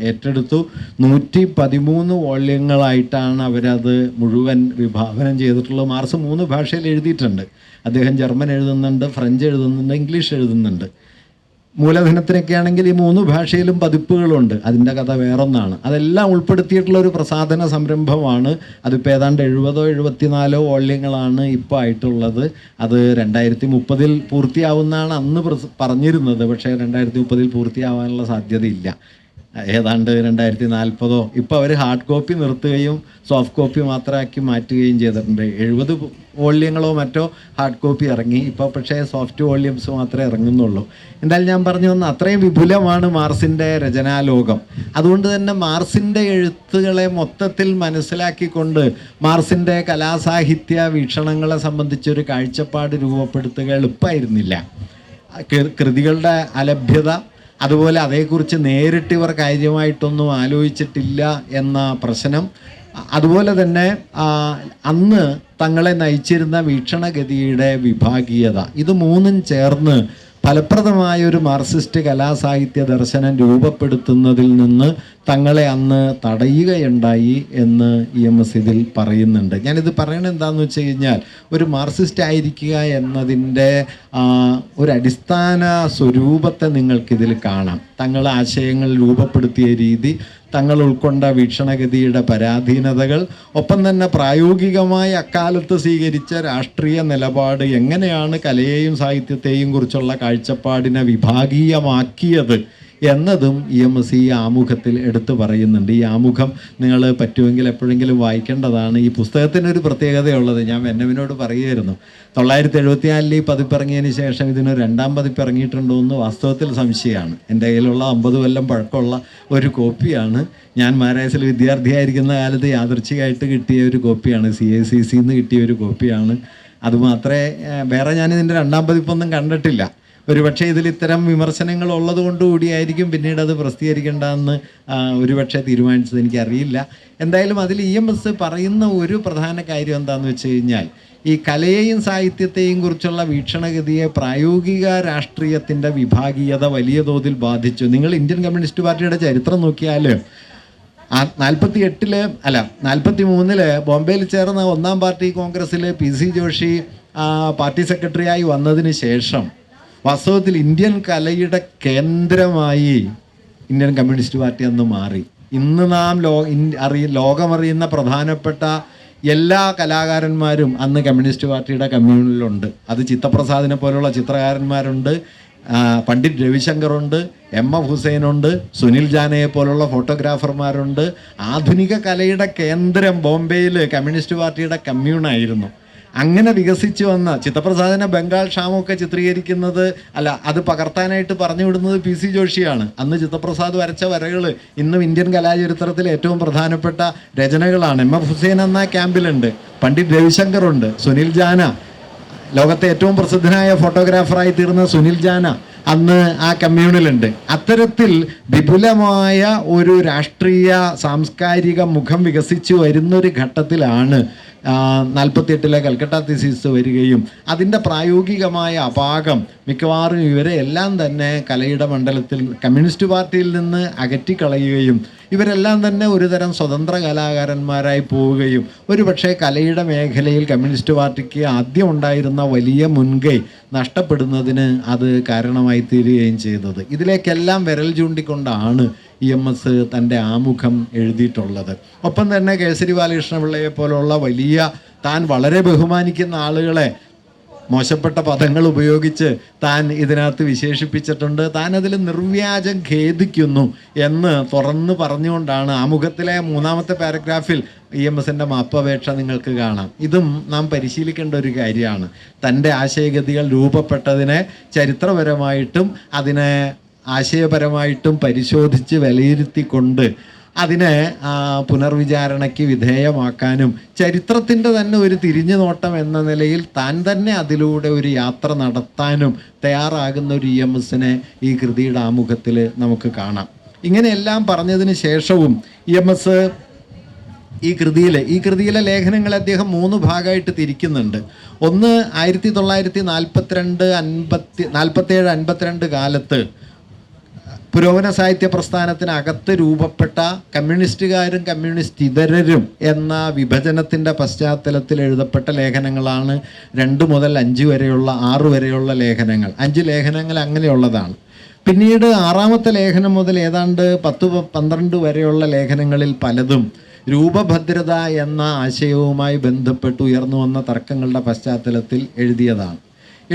ഏറ്റെടുത്തു. 113 വോള്യങ്ങളായിട്ടാണ് അവരത് മുഴുവൻ വിഭാവനം ചെയ്തിട്ടുള്ളത്. മാർക്സ് 3 ഭാഷയിൽ എഴുതിയിട്ടുണ്ട്. അദ്ദേഹം ജർമ്മൻ എഴുതുന്നുണ്ട്, ഫ്രഞ്ച് എഴുതുന്നുണ്ട്, ഇംഗ്ലീഷ് എഴുതുന്നുണ്ട്. മൂലധനത്തിനൊക്കെ ആണെങ്കിൽ ഈ 3 ഭാഷയിലും പതിപ്പുകളുണ്ട്. അതിൻ്റെ കഥ വേറൊന്നാണ്. അതെല്ലാം ഉൾപ്പെടുത്തിയിട്ടുള്ള ഒരു പ്രസാധന സംരംഭമാണ്. അതിപ്പോൾ ഏതാണ്ട് 70-74 വോള്യങ്ങളാണ് ഇപ്പോൾ ആയിട്ടുള്ളത്. അത് 2030 പൂർത്തിയാവുന്നതാണ് അന്ന് പറഞ്ഞിരുന്നത്. പക്ഷേ 2030 പൂർത്തിയാവാനുള്ള സാധ്യതയില്ല. ഏതാണ്ട് 2040 ഇപ്പോൾ അവർ ഹാർഡ് കോപ്പി നിർത്തുകയും സോഫ്റ്റ് കോപ്പി മാത്രമാക്കി മാറ്റുകയും ചെയ്തിട്ടുണ്ട്. 70 വോള്യങ്ങളോ മറ്റോ ഹാർഡ് കോപ്പി ഇറങ്ങി. ഇപ്പോൾ പക്ഷേ സോഫ്റ്റ് വോള്യൂംസ് മാത്രമേ ഇറങ്ങുന്നുള്ളൂ. എന്തായാലും ഞാൻ പറഞ്ഞു വന്ന അത്രയും വിപുലമാണ് മാർക്സിൻ്റെ രചനാലോകം. അതുകൊണ്ട് തന്നെ മാർക്സിൻ്റെ എഴുത്തുകളെ മൊത്തത്തിൽ മനസ്സിലാക്കിക്കൊണ്ട് മാർക്സിൻ്റെ കലാസാഹിത്യ വീക്ഷണങ്ങളെ സംബന്ധിച്ചൊരു കാഴ്ചപ്പാട് രൂപപ്പെടുത്തുക എളുപ്പമായിരുന്നില്ല. കൃതികളുടെ അലഭ്യത, അതുപോലെ അതേക്കുറിച്ച് നേരിട്ട് ഇവർ കാര്യമായിട്ടൊന്നും ആലോചിച്ചിട്ടില്ല എന്ന പ്രശ്നം, അതുപോലെ തന്നെ അന്ന് തങ്ങളെ നയിച്ചിരുന്ന വീക്ഷണഗതിയുടെ വിഭാഗീയത, ഇത് മൂന്നും ചേർന്ന് ഫലപ്രദമായൊരു മാർക്സിസ്റ്റ് കലാസാഹിത്യ ദർശനം രൂപപ്പെടുത്തുന്നതിൽ നിന്ന് തങ്ങളെ അന്ന് തടയുകയുണ്ടായി എന്ന് EMS ഇതിൽ പറയുന്നുണ്ട്. ഞാനിത് പറയണത് എന്താണെന്ന് വെച്ച് കഴിഞ്ഞാൽ, ഒരു മാർക്സിസ്റ്റ് ആയിരിക്കുക എന്നതിൻ്റെ ഒരു അടിസ്ഥാന സ്വരൂപത്തെ നിങ്ങൾക്കിതിൽ കാണാം. തങ്ങൾ ആശയങ്ങൾ രൂപപ്പെടുത്തിയ രീതി, തങ്ങൾ ഉൾക്കൊണ്ട വീക്ഷണഗതിയുടെ പരാധീനതകൾ, ഒപ്പം തന്നെ പ്രായോഗികമായി അക്കാലത്ത് സ്വീകരിച്ച രാഷ്ട്രീയ നിലപാട് എങ്ങനെയാണ് കലയെയും സാഹിത്യത്തെയും കുറിച്ചുള്ള കാഴ്ചപ്പാടിനെ വിഭാഗീയമാക്കിയത് എന്നതും EMS ഈ ആമുഖത്തിൽ എടുത്തു പറയുന്നുണ്ട്. ഈ ആമുഖം നിങ്ങൾ പറ്റുമെങ്കിൽ എപ്പോഴെങ്കിലും വായിക്കേണ്ടതാണ്. ഈ പുസ്തകത്തിനൊരു പ്രത്യേകതയുള്ളത് ഞാൻ വെന്നവിനോട് പറയുമായിരുന്നു. 1974 ഈ പതിപ്പിറങ്ങിയതിന് ശേഷം ഇതിനൊരു 2ാം പതിപ്പ് ഇറങ്ങിയിട്ടുണ്ടോ എന്ന് വാസ്തവത്തിൽ സംശയമാണ്. എൻ്റെ കയ്യിലുള്ള 50 കൊല്ലം പഴക്കമുള്ള ഒരു കോപ്പിയാണ്. ഞാൻ മാരായസിൽ വിദ്യാർത്ഥിയായിരിക്കുന്ന കാലത്ത് യാദൃച്ഛികമായിട്ട് കിട്ടിയ ഒരു കോപ്പിയാണ്. CACC നിന്ന് കിട്ടിയ ഒരു കോപ്പിയാണ്. അതുമാത്രമേ വേറെ ഞാനിതിൻ്റെ 2ാം പതിപ്പൊന്നും കണ്ടിട്ടില്ല. ഒരുപക്ഷെ ഇതിൽ ഇത്തരം വിമർശനങ്ങൾ ഉള്ളത് കൊണ്ടുകൂടിയായിരിക്കും പിന്നീട് അത് പ്രസിദ്ധീകരിക്കേണ്ടതെന്ന് ഒരുപക്ഷെ തീരുമാനിച്ചത്, എനിക്കറിയില്ല. എന്തായാലും അതിൽ EMS പറയുന്ന ഒരു പ്രധാന കാര്യം എന്താണെന്ന് വെച്ച് കഴിഞ്ഞാൽ, ഈ കലയെയും സാഹിത്യത്തെയും കുറിച്ചുള്ള വീക്ഷണഗതിയെ പ്രായോഗിക രാഷ്ട്രീയത്തിൻ്റെ വിഭാഗീയത വലിയ തോതിൽ ബാധിച്ചു. നിങ്ങൾ ഇന്ത്യൻ കമ്മ്യൂണിസ്റ്റ് പാർട്ടിയുടെ ചരിത്രം നോക്കിയാൽ 43 ബോംബെയിൽ ചേർന്ന 1ാം പാർട്ടി കോൺഗ്രസ്സിൽ PC ജോഷി പാർട്ടി സെക്രട്ടറിയായി വന്നതിന് ശേഷം വാസ്തവത്തിൽ ഇന്ത്യൻ കലയുടെ കേന്ദ്രമായി ഇന്ത്യൻ കമ്മ്യൂണിസ്റ്റ് പാർട്ടി അന്ന് മാറി. ഇന്ന് നാം ലോകമറിയുന്ന പ്രധാനപ്പെട്ട എല്ലാ കലാകാരന്മാരും അന്ന് കമ്മ്യൂണിസ്റ്റ് പാർട്ടിയുടെ കമ്മ്യൂണിലുണ്ട്. അത് ചിത്തപ്രസാദിനെ പോലുള്ള ചിത്രകാരന്മാരുണ്ട്, പണ്ഡിറ്റ് രവിശങ്കറുണ്ട്, MF ഹുസൈനുണ്ട്, സുനിൽ ജാനയെ പോലുള്ള ഫോട്ടോഗ്രാഫർമാരുണ്ട്. ആധുനിക കലയുടെ കേന്ദ്രം ബോംബെയിൽ കമ്മ്യൂണിസ്റ്റ് പാർട്ടിയുടെ കമ്മ്യൂണായിരുന്നു. അങ്ങനെ വികസിച്ചു വന്ന ചിത്തപ്രസാദിനെ ബംഗാൾ ക്ഷാമമൊക്കെ ചിത്രീകരിക്കുന്നത് അത് പകർത്താനായിട്ട് പറഞ്ഞു വിടുന്നത് PC ജോഷിയാണ്. അന്ന് ചിത്തപ്രസാദ് വരച്ച വരകൾ ഇന്നും ഇന്ത്യൻ കലാചരിത്രത്തിൽ ഏറ്റവും പ്രധാനപ്പെട്ട രചനകളാണ്. MF ഹുസൈൻ എന്ന ക്യാമ്പിലുണ്ട്, പണ്ഡിറ്റ് രവിശങ്കറുണ്ട്, സുനിൽ ജാന, ലോകത്തെ ഏറ്റവും പ്രസിദ്ധനായ ഫോട്ടോഗ്രാഫറായി തീർന്ന സുനിൽ ജാന അന്ന് ആ കമ്മ്യൂണിലുണ്ട്. അത്തരത്തിൽ വിപുലമായ ഒരു രാഷ്ട്രീയ സാംസ്കാരിക മുഖം വികസിച്ചു വരുന്നൊരു ഘട്ടത്തിലാണ് 48 കൽക്കട്ട തീസിസ് വരികയും അതിൻ്റെ പ്രായോഗികമായ അപാകം മിക്കവാറും ഇവരെ എല്ലാം തന്നെ കലയുടെ മണ്ഡലത്തിൽ കമ്മ്യൂണിസ്റ്റ് പാർട്ടിയിൽ നിന്ന് അകറ്റിക്കളയുകയും ഇവരെല്ലാം തന്നെ ഒരുതരം സ്വതന്ത്ര കലാകാരന്മാരായി പോവുകയും ഒരു പക്ഷേ കലയുടെ മേഖലയിൽ കമ്മ്യൂണിസ്റ്റ് പാർട്ടിക്ക് ആദ്യം ഉണ്ടായിരുന്ന വലിയ മുൻകൈ നഷ്ടപ്പെടുന്നതിന് അത് കാരണമായി തീരുകയും ചെയ്തത്. ഇതിലേക്കെല്ലാം വിരൽ ചൂണ്ടിക്കൊണ്ടാണ് EMS തൻ്റെ ആമുഖം എഴുതിയിട്ടുള്ളത്. ഒപ്പം തന്നെ കേസരി ബാലകൃഷ്ണപിള്ളയെ പോലുള്ള വലിയ താൻ വളരെ ബഹുമാനിക്കുന്ന ആളുകളെ മോശപ്പെട്ട പദങ്ങൾ ഉപയോഗിച്ച് താൻ ഇതിനകത്ത് വിശേഷിപ്പിച്ചിട്ടുണ്ട്. താൻ അതിൽ നിർവ്യാജം ഖേദിക്കുന്നു എന്ന് തുറന്ന് പറഞ്ഞുകൊണ്ടാണ് ആമുഖത്തിലെ 3ാമത്തെ പാരഗ്രാഫിൽ EMSൻ്റെ മാപ്പപേക്ഷ നിങ്ങൾക്ക് കാണാം. ഇതും നാം പരിശീലിക്കേണ്ട ഒരു കാര്യമാണ്. തൻ്റെ ആശയഗതികൾ രൂപപ്പെട്ടതിനെ ചരിത്രപരമായിട്ടും അതിനെ ആശയപരമായിട്ടും പരിശോധിച്ച് വിലയിരുത്തിക്കൊണ്ട് അതിനെ പുനർവിചാരണയ്ക്ക് വിധേയമാക്കാനും ചരിത്രത്തിൻ്റെ തന്നെ ഒരു തിരിഞ്ഞു നോട്ടം എന്ന നിലയിൽ താൻ തന്നെ അതിലൂടെ ഒരു യാത്ര നടത്താനും തയ്യാറാകുന്ന ഒരു EMSനെ ഈ കൃതിയുടെ ആമുഖത്തിൽ നമുക്ക് കാണാം. ഇങ്ങനെയെല്ലാം പറഞ്ഞതിന് ശേഷവും EMS ഈ കൃതിയിലെ ലേഖനങ്ങളെ അദ്ദേഹം 3 ഭാഗമായിട്ട് തിരിക്കുന്നുണ്ട്. ഒന്ന് 1947-52 കാലത്ത് പുരോഗമന സാഹിത്യ പ്രസ്ഥാനത്തിനകത്ത് രൂപപ്പെട്ട കമ്മ്യൂണിസ്റ്റുകാരും കമ്മ്യൂണിസ്റ്റ് ഇതരരും എന്ന വിഭജനത്തിൻ്റെ പശ്ചാത്തലത്തിൽ എഴുതപ്പെട്ട ലേഖനങ്ങളാണ് 2 മുതൽ 5 വരെയുള്ള 6 വരെയുള്ള ലേഖനങ്ങൾ. 5 ലേഖനങ്ങൾ അങ്ങനെയുള്ളതാണ്. പിന്നീട് 6ാമത്തെ ലേഖനം മുതൽ ഏതാണ്ട് 10-12 വരെയുള്ള ലേഖനങ്ങളിൽ പലതും രൂപഭദ്രത എന്ന ആശയവുമായി ബന്ധപ്പെട്ട് ഉയർന്നു വന്ന തർക്കങ്ങളുടെ പശ്ചാത്തലത്തിൽ എഴുതിയതാണ്.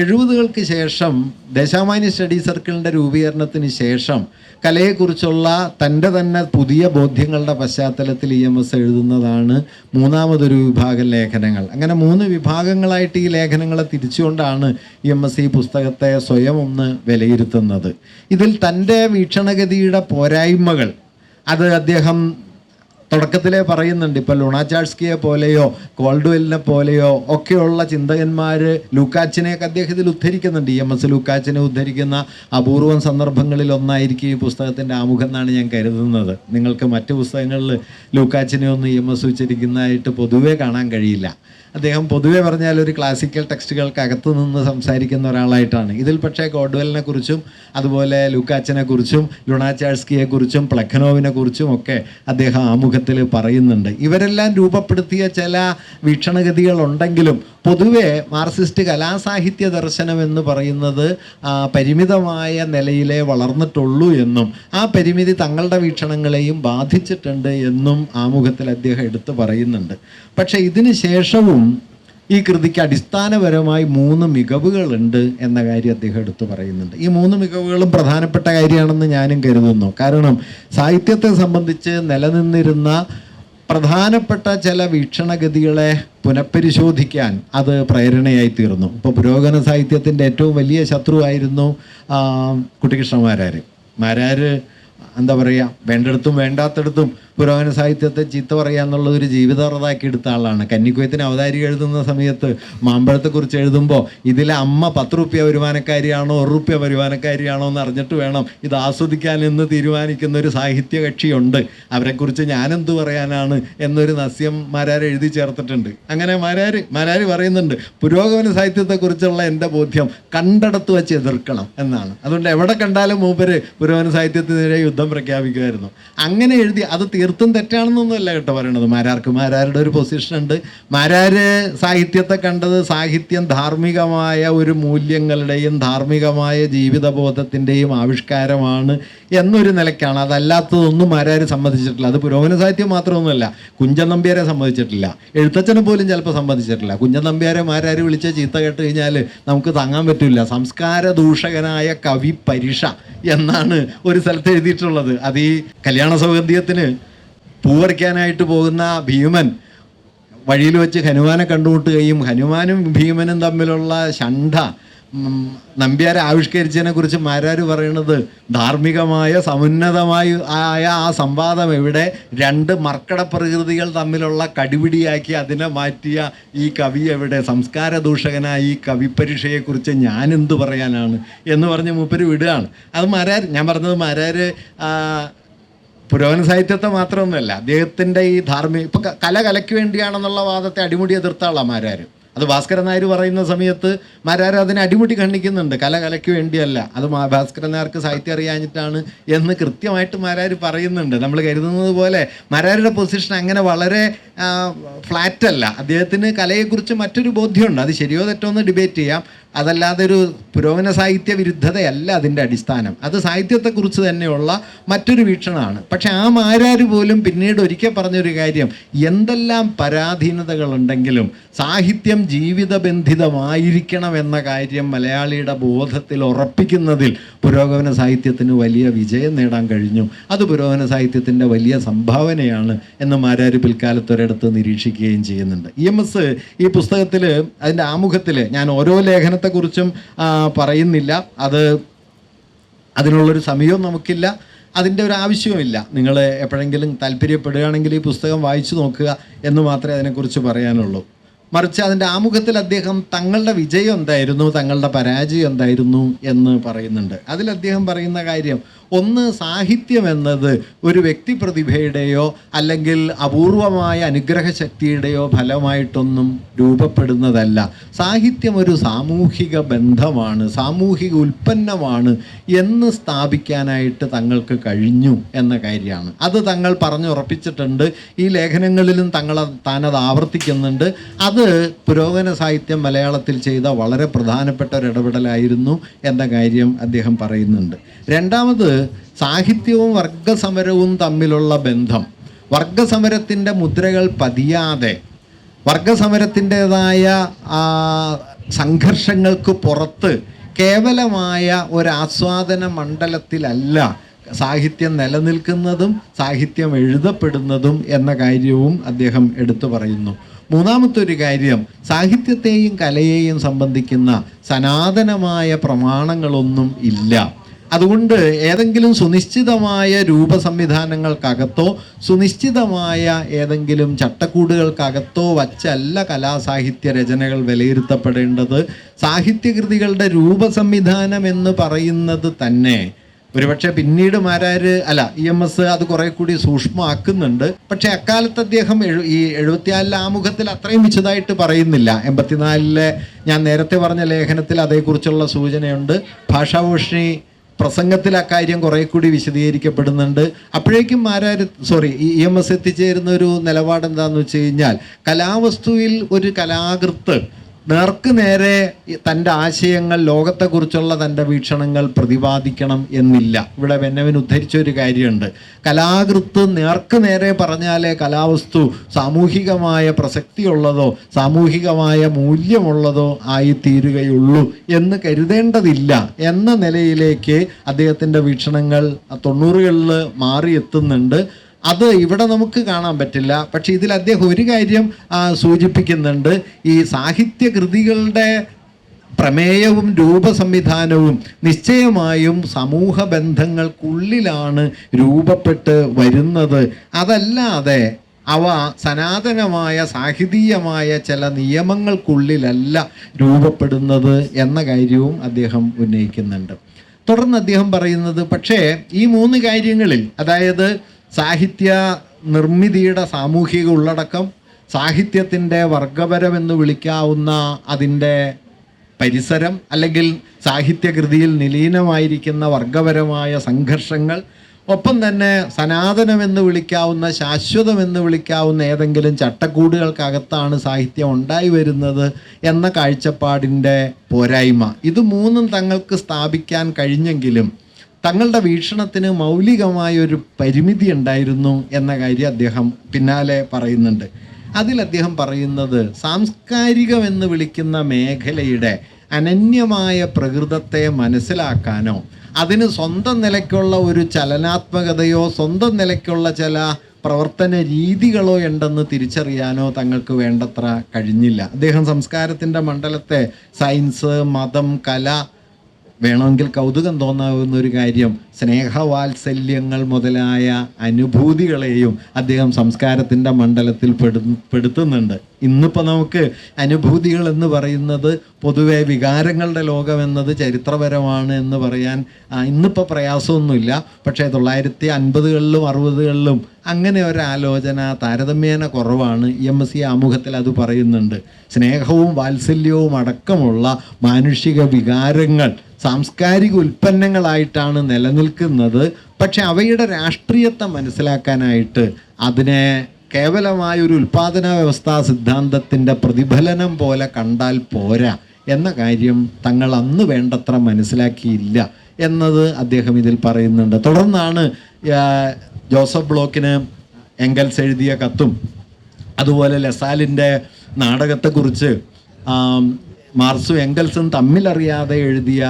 70കൾക്ക് ശേഷം ദേശാഭിമാനി സ്റ്റഡി സർക്കിളിൻ്റെ രൂപീകരണത്തിന് ശേഷം കലയെക്കുറിച്ചുള്ള തൻ്റെ തന്നെ പുതിയ ബോധ്യങ്ങളുടെ പശ്ചാത്തലത്തിൽ EMS എഴുതുന്നതാണ് 3ാമതൊരു വിഭാഗം ലേഖനങ്ങൾ. അങ്ങനെ 3 വിഭാഗങ്ങളായിട്ട് ഈ ലേഖനങ്ങളെ തിരിച്ചുകൊണ്ടാണ് EMS ഈ പുസ്തകത്തെ സ്വയം ഒന്ന് വിലയിരുത്തുന്നത്. ഇതിൽ തൻ്റെ വീക്ഷണഗതിയുടെ പോരായ്മകൾ അത് അദ്ദേഹം തുടക്കത്തിലേ പറയുന്നുണ്ട്. ഇപ്പോൾ ലുണാചാർസ്കിയെ പോലെയോ കോൾഡ്വെല്ലിനെ പോലെയോ ഒക്കെയുള്ള ചിന്തകന്മാർ ലൂക്കാച്ചിനെയൊക്കെ അദ്ദേഹത്തിൽ ഉദ്ധരിക്കുന്നുണ്ട്. EMS ലൂക്കാച്ചിനെ ഉദ്ധരിക്കുന്ന അപൂർവം സന്ദർഭങ്ങളിൽ ഒന്നായിരിക്കും ഈ പുസ്തകത്തിൻ്റെ ആമുഖം എന്നാണ് ഞാൻ കരുതുന്നത്. നിങ്ങൾക്ക് മറ്റ് പുസ്തകങ്ങളിൽ ലൂക്കാച്ചിനെ ഒന്ന് EMS ഉച്ചരിക്കുന്നതായിട്ട് പൊതുവേ കാണാൻ കഴിയില്ല. അദ്ദേഹം പൊതുവെ പറഞ്ഞാൽ ഒരു ക്ലാസിക്കൽ ടെക്സ്റ്റുകൾക്കകത്ത് നിന്ന് സംസാരിക്കുന്ന ഒരാളായിട്ടാണ്. ഇതിൽ പക്ഷേ കോൾഡ്വെല്ലിനെ കുറിച്ചും അതുപോലെ ലൂക്കാച്ചിനെ കുറിച്ചും ലുണാചാർസ്കിയെ കുറിച്ചും പ്ലഖനോവിനെ കുറിച്ചും ഒക്കെ അദ്ദേഹം ആമുഖത്തിൽ പറയുന്നുണ്ട്. ഇവരെല്ലാം രൂപപ്പെടുത്തിയ ചില വീക്ഷണഗതികളുണ്ടെങ്കിലും പൊതുവെ മാർക്സിസ്റ്റ് കലാസാഹിത്യ ദർശനം എന്ന് പറയുന്നത് പരിമിതമായ നിലയിലേ വളർന്നിട്ടുള്ളൂ എന്നും ആ പരിമിതി തങ്ങളുടെ വീക്ഷണങ്ങളെയും ബാധിച്ചിട്ടുണ്ട് എന്നും ആമുഖത്തിൽ അദ്ദേഹം എടുത്തു പറയുന്നുണ്ട്. പക്ഷേ ഇതിന് ശേഷവും ഈ കൃതിക്ക് അടിസ്ഥാനപരമായി 3 മികവുകളുണ്ട് എന്ന കാര്യം അദ്ദേഹം എടുത്തു പറയുന്നുണ്ട്. ഈ 3 മികവുകളും പ്രധാനപ്പെട്ട കാര്യമാണെന്ന് ഞാനും കരുതുന്നു. കാരണം സാഹിത്യത്തെ സംബന്ധിച്ച് നിലനിന്നിരുന്ന പ്രധാനപ്പെട്ട ചില വീക്ഷണഗതികളെ പുനഃപരിശോധിക്കാൻ അത് പ്രേരണയായി തീർന്നു. ഇപ്പോൾ പുരോഗമന സാഹിത്യത്തിൻ്റെ ഏറ്റവും വലിയ ശത്രുവായിരുന്നു കുട്ടിക്കൃഷ്ണ മാരാർ. എന്താ പറയുക, വേണ്ടിടത്തും വേണ്ടാത്തടത്തും പുരോഗമന സാഹിത്യത്തെ ചീത്ത പറയുക എന്നുള്ളതൊരു ജീവിതവ്രതാക്കി എടുത്ത ആളാണ്. കന്നിക്കുയത്തിന് അവതാരിക എഴുതുന്ന സമയത്ത് മാമ്പഴത്തെക്കുറിച്ച് എഴുതുമ്പോൾ ഇതിലെ അമ്മ 10 റുപ്യ വരുമാനക്കാരിയാണോ 1 റുപ്യ വരുമാനക്കാരിയാണോ എന്ന് അറിഞ്ഞിട്ട് വേണം ഇത് ആസ്വദിക്കാൻ എന്ന് തീരുമാനിക്കുന്ന ഒരു സാഹിത്യ കക്ഷിയുണ്ട്. അവരെക്കുറിച്ച് ഞാനെന്ത് പറയാനാണ് എന്നൊരു നസ്യം മാരാർ എഴുതി ചേർത്തിട്ടുണ്ട്. അങ്ങനെ മാരാർ പറയുന്നുണ്ട്, പുരോഗമന സാഹിത്യത്തെക്കുറിച്ചുള്ള എൻ്റെ ബോധ്യം കണ്ടിടത്ത് വെച്ച് എതിർക്കണം എന്നാണ്. അതുകൊണ്ട് എവിടെ കണ്ടാലും മൂപ്പര് പുരോഗമന സാഹിത്യത്തിനെതിരെ യുദ്ധം പ്രഖ്യാപിക്കുമായിരുന്നു. അങ്ങനെ എഴുതി. അത് തീർത്തും തെറ്റാണെന്നൊന്നുമല്ല കേട്ടോ പറയണത്. മാരാരുടെ ഒരു പൊസിഷൻ ഉണ്ട്. മാരാര് സാഹിത്യത്തെ കണ്ടത് സാഹിത്യം ധാർമ്മികമായ ഒരു മൂല്യങ്ങളുടെയും ധാർമ്മികമായ ജീവിതബോധത്തിൻ്റെയും ആവിഷ്കാരമാണ് എന്നൊരു നിലയ്ക്കാണ്. അതല്ലാത്തതൊന്നും മാരാര് സമ്മതിച്ചിട്ടില്ല. അത് പുരോഗമന സാഹിത്യം മാത്രമൊന്നുമല്ല, കുഞ്ചൻ നമ്പ്യാരെ സമ്മതിച്ചിട്ടില്ല, എഴുത്തച്ഛനെ പോലും ചിലപ്പോൾ സമ്മതിച്ചിട്ടില്ല. കുഞ്ചൻ നമ്പ്യാരെ മാരാര് വിളിച്ച ചീത്ത കേട്ട് കഴിഞ്ഞാൽ നമുക്ക് താങ്ങാൻ പറ്റില്ല. സംസ്കാര ദൂഷകനായ കവി പരിഷ എന്നാണ് ഒരു സ്ഥലത്ത് എഴുതിയിട്ടുള്ളത്. അത് ഈ കല്യാണ സൗഗന്ധ്യത്തിന് പൂവറിക്കാനായിട്ട് പോകുന്ന ഭീമൻ വഴിയിൽ വെച്ച് ഹനുമാനെ കണ്ടുമുട്ടുകയും ഹനുമാനും ഭീമനും തമ്മിലുള്ള ഷണ്ഡ നമ്പ്യാരെ ആവിഷ്കരിച്ചതിനെ കുറിച്ച് മാരാർ പറയുന്നത് ധാർമ്മികമായ സമുന്നതമായ ആ സംവാദം എവിടെ, രണ്ട് മർക്കട പ്രകൃതികൾ തമ്മിലുള്ള കടിപിടിയാക്കി അതിനെ മാറ്റിയ ഈ കവി എവിടെ, സംസ്കാര ദൂഷകനായ ഈ കവിപരീക്ഷയെക്കുറിച്ച് ഞാനെന്ത് പറയാനാണ് എന്ന് പറഞ്ഞ് മൂപ്പര് വിടുകയാണ്. അത് മാരാർ, ഞാൻ പറഞ്ഞത് മാരാർ പുരോഗമന സാഹിത്യത്തെ മാത്രമൊന്നുമല്ല, അദ്ദേഹത്തിൻ്റെ ഈ ഇപ്പം കലയ്ക്ക് വേണ്ടിയാണെന്നുള്ള വാദത്തെ അടിമുടി എതിർത്ത ആളാണ് മാരാർ. അത് ഭാസ്കരൻ നായർ പറയുന്ന സമയത്ത് മാരാർ അതിനെ അടിമുടി ഖണ്ഡിക്കുന്നുണ്ട്. കലയ്ക്ക് വേണ്ടിയല്ല, അത് ഭാസ്കരൻ നായർക്ക് സാഹിത്യം അറിയാഞ്ഞിട്ടാണ് എന്ന് കൃത്യമായിട്ട് മാരാർ പറയുന്നുണ്ട്. നമ്മൾ കരുതുന്നത് പോലെ മാരാരുടെ പൊസിഷൻ അങ്ങനെ വളരെ ഫ്ലാറ്റ് അല്ല. അദ്ദേഹത്തിന് കലയെക്കുറിച്ച് മറ്റൊരു ബോധ്യമുണ്ട്. അത് ശരിയോ തെറ്റോ എന്ന് ഡിബേറ്റ് ചെയ്യാം. അതല്ലാതെ ഒരു പുരോഗമന സാഹിത്യ വിരുദ്ധതയല്ല അതിൻ്റെ അടിസ്ഥാനം. അത് സാഹിത്യത്തെക്കുറിച്ച് തന്നെയുള്ള മറ്റൊരു വീക്ഷണമാണ്. പക്ഷെ ആ മാരാർ പോലും പിന്നീട് ഒരിക്കൽ പറഞ്ഞൊരു കാര്യം, എന്തെല്ലാം പരാധീനതകളുണ്ടെങ്കിലും സാഹിത്യം ജീവിതബന്ധിതമായിരിക്കണം എന്ന കാര്യം മലയാളിയുടെ ബോധത്തിൽ ഉറപ്പിക്കുന്നതിൽ പുരോഗമന സാഹിത്യത്തിന് വലിയ വിജയം നേടാൻ കഴിഞ്ഞു. അത് പുരോഗമന സാഹിത്യത്തിൻ്റെ വലിയ സംഭാവനയാണ് എന്ന് മാരാർ പിൽക്കാലത്ത് ഒരിടത്ത് നിരീക്ഷിക്കുകയും ചെയ്യുന്നുണ്ട്. EMS ഈ പുസ്തകത്തിൽ അതിൻ്റെ ആമുഖത്തിൽ, ഞാൻ ഓരോ ലേഖനത്തെക്കുറിച്ചും പറയുന്നില്ല, അതിനുള്ളൊരു സമയവും നമുക്കില്ല, അതിൻ്റെ ഒരു ആവശ്യവുമില്ല. നിങ്ങൾ എപ്പോഴെങ്കിലും താല്പര്യപ്പെടുകയാണെങ്കിൽ ഈ പുസ്തകം വായിച്ചു നോക്കുക എന്ന് മാത്രമേ അതിനെക്കുറിച്ച് പറയാനുള്ളൂ. മറിച്ച് അതിൻ്റെ ആമുഖത്തിൽ അദ്ദേഹം തങ്ങളുടെ വിജയം എന്തായിരുന്നു, തങ്ങളുടെ പരാജയം എന്തായിരുന്നു എന്ന് പറയുന്നുണ്ട്. അതിൽ അദ്ദേഹം പറയുന്ന കാര്യം, ഒന്ന്, സാഹിത്യം എന്നത് ഒരു വ്യക്തിപ്രതിഭയുടെയോ അല്ലെങ്കിൽ അപൂർവമായ അനുഗ്രഹശക്തിയുടെയോ ഫലമായിട്ടൊന്നും രൂപപ്പെടുന്നതല്ല. സാഹിത്യം ഒരു സാമൂഹിക ബന്ധമാണ്, സാമൂഹിക ഉൽപ്പന്നമാണ് എന്ന് സ്ഥാപിക്കാനായിട്ട് തങ്ങൾക്ക് കഴിഞ്ഞു എന്ന കാര്യമാണ്. അത് തങ്ങൾ പറഞ്ഞുറപ്പിച്ചിട്ടുണ്ട്. ഈ ലേഖനങ്ങളിലും താനത് ആവർത്തിക്കുന്നുണ്ട്. അത് പുരോഗമന സാഹിത്യം മലയാളത്തിൽ ചെയ്ത വളരെ പ്രധാനപ്പെട്ട ഒരു ഇടപെടലായിരുന്നു എന്ന കാര്യം അദ്ദേഹം പറയുന്നുണ്ട്. രണ്ടാമത്, സാഹിത്യവും വർഗസമരവും തമ്മിലുള്ള ബന്ധം. വർഗസമരത്തിൻ്റെ മുദ്രകൾ പതിയാതെ, വർഗസമരത്തിൻ്റെതായ സംഘർഷങ്ങൾക്ക് പുറത്ത് കേവലമായ ഒരാസ്വാദന മണ്ഡലത്തിലല്ല സാഹിത്യം നിലനിൽക്കുന്നതും സാഹിത്യം എഴുതപ്പെടുന്നതും എന്ന കാര്യവും അദ്ദേഹം എടുത്തു പറയുന്നു. മൂന്നാമത്തെ ഒരു കാര്യം, സാഹിത്യത്തെയും കലയെയും സംബന്ധിക്കുന്ന സനാതനമായ പ്രമാണങ്ങളൊന്നും ഇല്ല. അതുകൊണ്ട് ഏതെങ്കിലും സുനിശ്ചിതമായ രൂപസംവിധാനങ്ങൾക്കകത്തോ സുനിശ്ചിതമായ ഏതെങ്കിലും ചട്ടക്കൂടുകൾക്കകത്തോ വച്ചല്ല കലാസാഹിത്യ രചനകൾ വിലയിരുത്തപ്പെടേണ്ടത്. സാഹിത്യകൃതികളുടെ രൂപസംവിധാനം എന്ന് പറയുന്നത് തന്നെ ഒരുപക്ഷെ പിന്നീട് മാരാർ EMS അത് കുറെ കൂടി സൂക്ഷ്മമാക്കുന്നുണ്ട്. പക്ഷെ അക്കാലത്ത് അദ്ദേഹം ഈ 74 ആമുഖത്തിൽ അത്രയും വിശദമായിട്ട് പറയുന്നില്ല. 84 ഞാൻ നേരത്തെ പറഞ്ഞ ലേഖനത്തിൽ അതേക്കുറിച്ചുള്ള സൂചനയുണ്ട്. ഭാഷാഭൂഷണി പ്രസംഗത്തിൽ അക്കാര്യം കുറെ കൂടി വിശദീകരിക്കപ്പെടുന്നുണ്ട്. അപ്പോഴേക്കും EMS എത്തിച്ചേരുന്ന ഒരു നിലപാട് എന്താണെന്ന് വെച്ച് കഴിഞ്ഞാൽ, കലാവസ്തുവിൽ ഒരു കലാകൃത്ത് നേർക്ക് നേരെ തൻ്റെ ആശയങ്ങൾ, ലോകത്തെക്കുറിച്ചുള്ള തൻ്റെ വീക്ഷണങ്ങൾ പ്രതിപാദിക്കണം എന്നില്ല. ഇവിടെ വെന്നവൻ ഉദ്ധരിച്ചൊരു കാര്യമുണ്ട്, കലാകൃത്ത് നേർക്ക് നേരെ പറഞ്ഞാലേ കലാവസ്തു സാമൂഹികമായ പ്രസക്തിയുള്ളതോ സാമൂഹികമായ മൂല്യമുള്ളതോ ആയിത്തീരുകയുള്ളൂ എന്ന് കരുതേണ്ടതില്ല എന്ന നിലയിലേക്ക് അദ്ദേഹത്തിൻ്റെ വീക്ഷണങ്ങൾ 90കളിൽ മാറിയെത്തുന്നുണ്ട്. അത് ഇവിടെ നമുക്ക് കാണാൻ പറ്റില്ല. പക്ഷെ ഇതിൽ അദ്ദേഹം ഒരു കാര്യം സൂചിപ്പിക്കുന്നുണ്ട്, ഈ സാഹിത്യകൃതികളുടെ പ്രമേയവും രൂപസംവിധാനവും നിശ്ചയമായും സമൂഹ ബന്ധങ്ങൾക്കുള്ളിലാണ് രൂപപ്പെട്ട് വരുന്നത്. അതല്ലാതെ അവ സനാതനമായ സാഹിതീയമായ ചില നിയമങ്ങൾക്കുള്ളിലല്ല രൂപപ്പെടുന്നത് എന്ന കാര്യവും അദ്ദേഹം ഉന്നയിക്കുന്നുണ്ട്. തുടർന്ന് അദ്ദേഹം പറയുന്നത്, പക്ഷേ ഈ 3 കാര്യങ്ങളിൽ, അതായത് സാഹിത്യ നിർമ്മിതിയുടെ സാമൂഹിക ഉള്ളടക്കം, സാഹിത്യത്തിൻ്റെ വർഗപരമെന്ന് വിളിക്കാവുന്ന അതിൻ്റെ പരിസരം, അല്ലെങ്കിൽ സാഹിത്യകൃതിയിൽ നിലീനമായിരിക്കുന്ന വർഗപരമായ സംഘർഷങ്ങൾ, ഒപ്പം തന്നെ സനാതനമെന്ന് വിളിക്കാവുന്ന, ശാശ്വതമെന്ന് വിളിക്കാവുന്ന ഏതെങ്കിലും ചട്ടക്കൂടുകൾക്കകത്താണ് സാഹിത്യം ഉണ്ടായി വരുന്നത് എന്ന കാഴ്ചപ്പാടിൻ്റെ പോരായ്മ, ഇത് 3ഉം തങ്ങൾക്ക് സ്ഥാപിക്കാൻ കഴിഞ്ഞെങ്കിലും തങ്ങളുടെ വീക്ഷണത്തിന് മൗലികമായൊരു പരിമിതി ഉണ്ടായിരുന്നു എന്ന കാര്യം അദ്ദേഹം പിന്നാലെ പറയുന്നുണ്ട്. അതിൽ അദ്ദേഹം പറയുന്നത്, സാംസ്കാരികമെന്ന് വിളിക്കുന്ന മേഖലയുടെ അനന്യമായ പ്രകൃതത്തെ മനസ്സിലാക്കാനോ അതിന് സ്വന്തം നിലയ്ക്കുള്ള ഒരു ചലനാത്മകതയോ സ്വന്തം നിലയ്ക്കുള്ള ചില പ്രവർത്തന രീതികളോ ഉണ്ടെന്ന് തിരിച്ചറിയാനോ തങ്ങൾക്ക് വേണ്ടത്ര കഴിഞ്ഞില്ല. അദ്ദേഹം സംസ്കാരത്തിൻ്റെ മണ്ഡലത്തെ സയൻസ്, മതം, കല, വേണമെങ്കിൽ കൗതുകം തോന്നാവുന്ന ഒരു കാര്യം, സ്നേഹവാത്സല്യങ്ങൾ മുതലായ അനുഭൂതികളെയും അദ്ദേഹം സംസ്കാരത്തിൻ്റെ മണ്ഡലത്തിൽ പെടുത്തുന്നുണ്ട്. ഇന്നിപ്പോൾ നമുക്ക് അനുഭൂതികൾ എന്ന് പറയുന്നത് പൊതുവെ വികാരങ്ങളുടെ ലോകം എന്നത് ചരിത്രപരമാണ് എന്ന് പറയാൻ ഇന്നിപ്പോൾ പ്രയാസമൊന്നുമില്ല. പക്ഷേ 1950കളിലും 60കളിലും അങ്ങനെ ഒരാലോചന താരതമ്യേന കുറവാണ്. EMC ആമുഖത്തിൽ അത് പറയുന്നുണ്ട്. സ്നേഹവും വാത്സല്യവും അടക്കമുള്ള മാനുഷിക വികാരങ്ങൾ സാംസ്കാരിക ഉൽപ്പന്നങ്ങളായിട്ടാണ് നിലനിൽക്കുന്നത്. പക്ഷെ അവയുടെ രാഷ്ട്രീയത്തെ മനസ്സിലാക്കാനായിട്ട് അതിനെ കേവലമായ ഒരു ഉൽപാദന വ്യവസ്ഥാ സിദ്ധാന്തത്തിൻ്റെ പ്രതിഫലനം പോലെ കണ്ടാൽ പോരാ എന്ന കാര്യം തങ്ങൾ അന്ന് വേണ്ടത്ര മനസ്സിലാക്കിയില്ല എന്നത് അദ്ദേഹം ഇതിൽ പറയുന്നുണ്ട്. തുടർന്നാണ് ജോസഫ് ബ്ലോക്കിന് എംഗൽസ് എഴുതിയ കത്തും അതുപോലെ ലസാലിൻ്റെ നാടകത്തെക്കുറിച്ച് മാർക്സും എംഗൽസും തമ്മിലറിയാതെ എഴുതിയ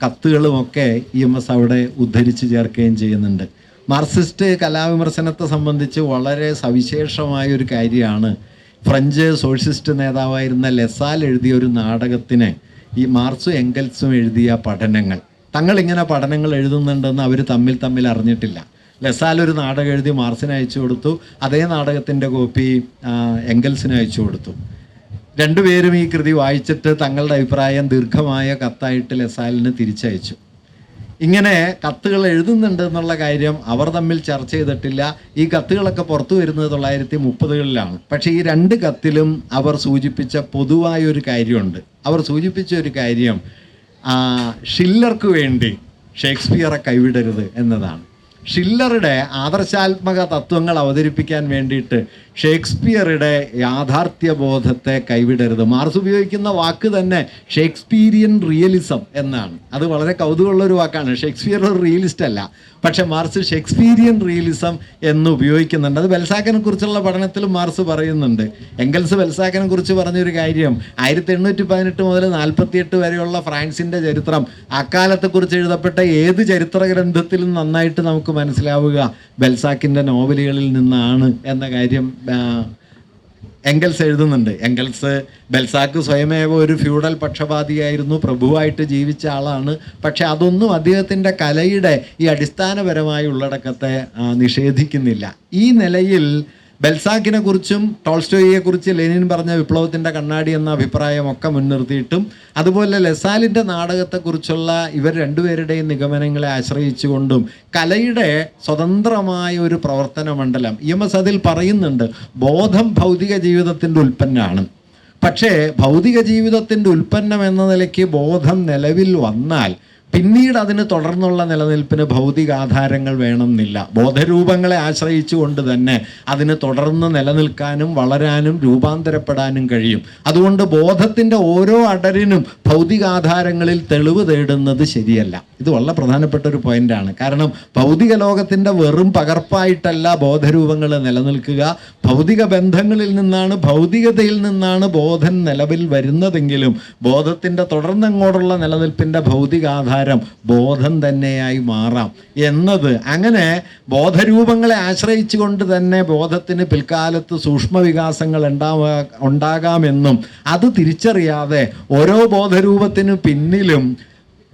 കത്തുകളുമൊക്കെ EMS അവിടെ ഉദ്ധരിച്ച് ചേർക്കുകയും ചെയ്യുന്നുണ്ട്. മാർക്സിസ്റ്റ് കലാവിമർശനത്തെ സംബന്ധിച്ച് വളരെ സവിശേഷമായൊരു കാര്യമാണ് ഫ്രഞ്ച് സോഷ്യലിസ്റ്റ് നേതാവായിരുന്ന ലസാൽ എഴുതിയ ഒരു നാടകത്തിന് ഈ മാർക്സും എംഗൽസും എഴുതിയ പഠനങ്ങൾ. തങ്ങളിങ്ങനെ പഠനങ്ങൾ എഴുതുന്നുണ്ടെന്ന് അവർ തമ്മിൽ അറിഞ്ഞിട്ടില്ല. ലസാൽ ഒരു നാടകം എഴുതി മാർക്സിന് അയച്ചു കൊടുത്തു. അതേ നാടകത്തിൻ്റെ കോപ്പി എംഗൽസിന് അയച്ചു കൊടുത്തു. രണ്ടുപേരും ഈ കൃതി വായിച്ചിട്ട് തങ്ങളുടെ അഭിപ്രായം ദീർഘമായ കത്തായിട്ട് ലസാലിന് തിരിച്ചയച്ചു. ഇങ്ങനെ കത്തുകൾ എഴുതുന്നുണ്ട് എന്നുള്ള കാര്യം അവർ തമ്മിൽ ചർച്ച ചെയ്തിട്ടില്ല. ഈ കത്തുകളൊക്കെ പുറത്തു വരുന്നത് 1930കളിലാണ്. പക്ഷേ ഈ രണ്ട് കത്തിലും അവർ സൂചിപ്പിച്ച പൊതുവായൊരു കാര്യമുണ്ട്. അവർ സൂചിപ്പിച്ച ഒരു കാര്യം ഷില്ലർക്ക് വേണ്ടി ഷേക്സ്പിയറെ കൈവിടരുത് എന്നതാണ്. ഷില്ലറുടെ ആദർശാത്മക തത്വങ്ങൾ അവതരിപ്പിക്കാൻ വേണ്ടിയിട്ട് ഷേക്സ്പിയറുടെ യാഥാർത്ഥ്യബോധത്തെ കൈവിടരുത്. മാർക്സ് ഉപയോഗിക്കുന്ന വാക്ക് തന്നെ ഷേക്സ്പീരിയൻ റിയലിസം എന്നാണ്. അത് വളരെ കൗതുകമുള്ളൊരു വാക്കാണ്. ഷേക്സ്പിയർ ഒരു റിയലിസ്റ്റ് അല്ല, പക്ഷെ മാർക്സ് ഷേക്സ്പീരിയൻ റിയലിസം എന്ന് ഉപയോഗിക്കുന്നുണ്ട്. അത് ബെൽസാക്കിനെ കുറിച്ചുള്ള പഠനത്തിലും മാർക്സ് പറയുന്നുണ്ട്. എംഗൽസ് ബെൽസാക്കിനെ കുറിച്ച് പറഞ്ഞൊരു കാര്യം, 1818 മുതൽ 48 വരെയുള്ള ഫ്രാൻസിൻ്റെ ചരിത്രം അക്കാലത്തെക്കുറിച്ച് എഴുതപ്പെട്ട ഏത് ചരിത്ര ഗ്രന്ഥത്തിലും നന്നായിട്ട് നമുക്ക് മനസ്സിലാവുക ബെൽസാക്കിൻ്റെ നോവലുകളിൽ നിന്നാണ് എന്ന കാര്യം എംഗൽസ് എഴുതുന്നുണ്ട്. എംഗൽസ് ബെൽസാക്ക് സ്വയമേവ ഒരു ഫ്യൂഡൽ പക്ഷപാതിയായിരുന്നു, പ്രഭുവായിട്ട് ജീവിച്ച ആളാണ്. പക്ഷെ അതൊന്നും അദ്ദേഹത്തിൻ്റെ കലയുടെ ഈ അടിസ്ഥാനപരമായ ഉള്ളടക്കത്തെ നിഷേധിക്കുന്നില്ല. ഈ നിലയിൽ ബെൽസാക്കിനെ കുറിച്ചും ടോൾസ്റ്റോയിയെക്കുറിച്ച് ലെനിൻ പറഞ്ഞ വിപ്ലവത്തിൻ്റെ കണ്ണാടി എന്ന അഭിപ്രായമൊക്കെ മുൻനിർത്തിയിട്ടും അതുപോലെ ലസാലിൻ്റെ നാടകത്തെക്കുറിച്ചുള്ള ഇവർ രണ്ടുപേരുടെയും നിഗമനങ്ങളെ ആശ്രയിച്ചുകൊണ്ടും കലയുടെ സ്വതന്ത്രമായ ഒരു പ്രവർത്തന മണ്ഡലം EMS അതിൽ പറയുന്നുണ്ട്. ബോധം ഭൗതിക ജീവിതത്തിൻ്റെ ഉൽപ്പന്നമാണ്. പക്ഷേ ഭൗതിക ജീവിതത്തിൻ്റെ ഉൽപ്പന്നം എന്ന നിലയ്ക്ക് ബോധം നിലവിൽ വന്നാൽ പിന്നീട് അതിന് തുടർന്നുള്ള നിലനിൽപ്പിന് ഭൗതികാധാരങ്ങൾ വേണമെന്നില്ല. ബോധരൂപങ്ങളെ ആശ്രയിച്ചുകൊണ്ട് തന്നെ അതിന് തുടർന്ന് നിലനിൽക്കാനും വളരാനും രൂപാന്തരപ്പെടാനും കഴിയും. അതുകൊണ്ട് ബോധത്തിൻ്റെ ഓരോ അടരിനും ഭൗതികാധാരങ്ങളിൽ തെളിവ് തേടുന്നത് ശരിയല്ല. ഇത് വളരെ പ്രധാനപ്പെട്ട ഒരു പോയിന്റാണ്. കാരണം ഭൗതിക ലോകത്തിൻ്റെ വെറും പകർപ്പായിട്ടല്ല ബോധരൂപങ്ങൾ നിലനിൽക്കുക. ഭൗതിക ബന്ധങ്ങളിൽ നിന്നാണ്, ഭൗതികതയിൽ നിന്നാണ് ബോധം നിലവിൽ വരുന്നതെങ്കിലും ബോധത്തിൻ്റെ തുടർന്നങ്ങോട്ടുള്ള നിലനിൽപ്പിൻ്റെ ഭൗതികാധാരം ബോധം തന്നെയായി മാറാം എന്നത്. അങ്ങനെ ബോധരൂപങ്ങളെ ആശ്രയിച്ചുകൊണ്ട് തന്നെ ബോധത്തിന് പിൽക്കാലത്ത് സൂക്ഷ്മവികാസങ്ങൾ ഉണ്ടാകാമെന്നും അത് തിരിച്ചറിയാതെ ഓരോ ബോധരൂപത്തിനു പിന്നിലും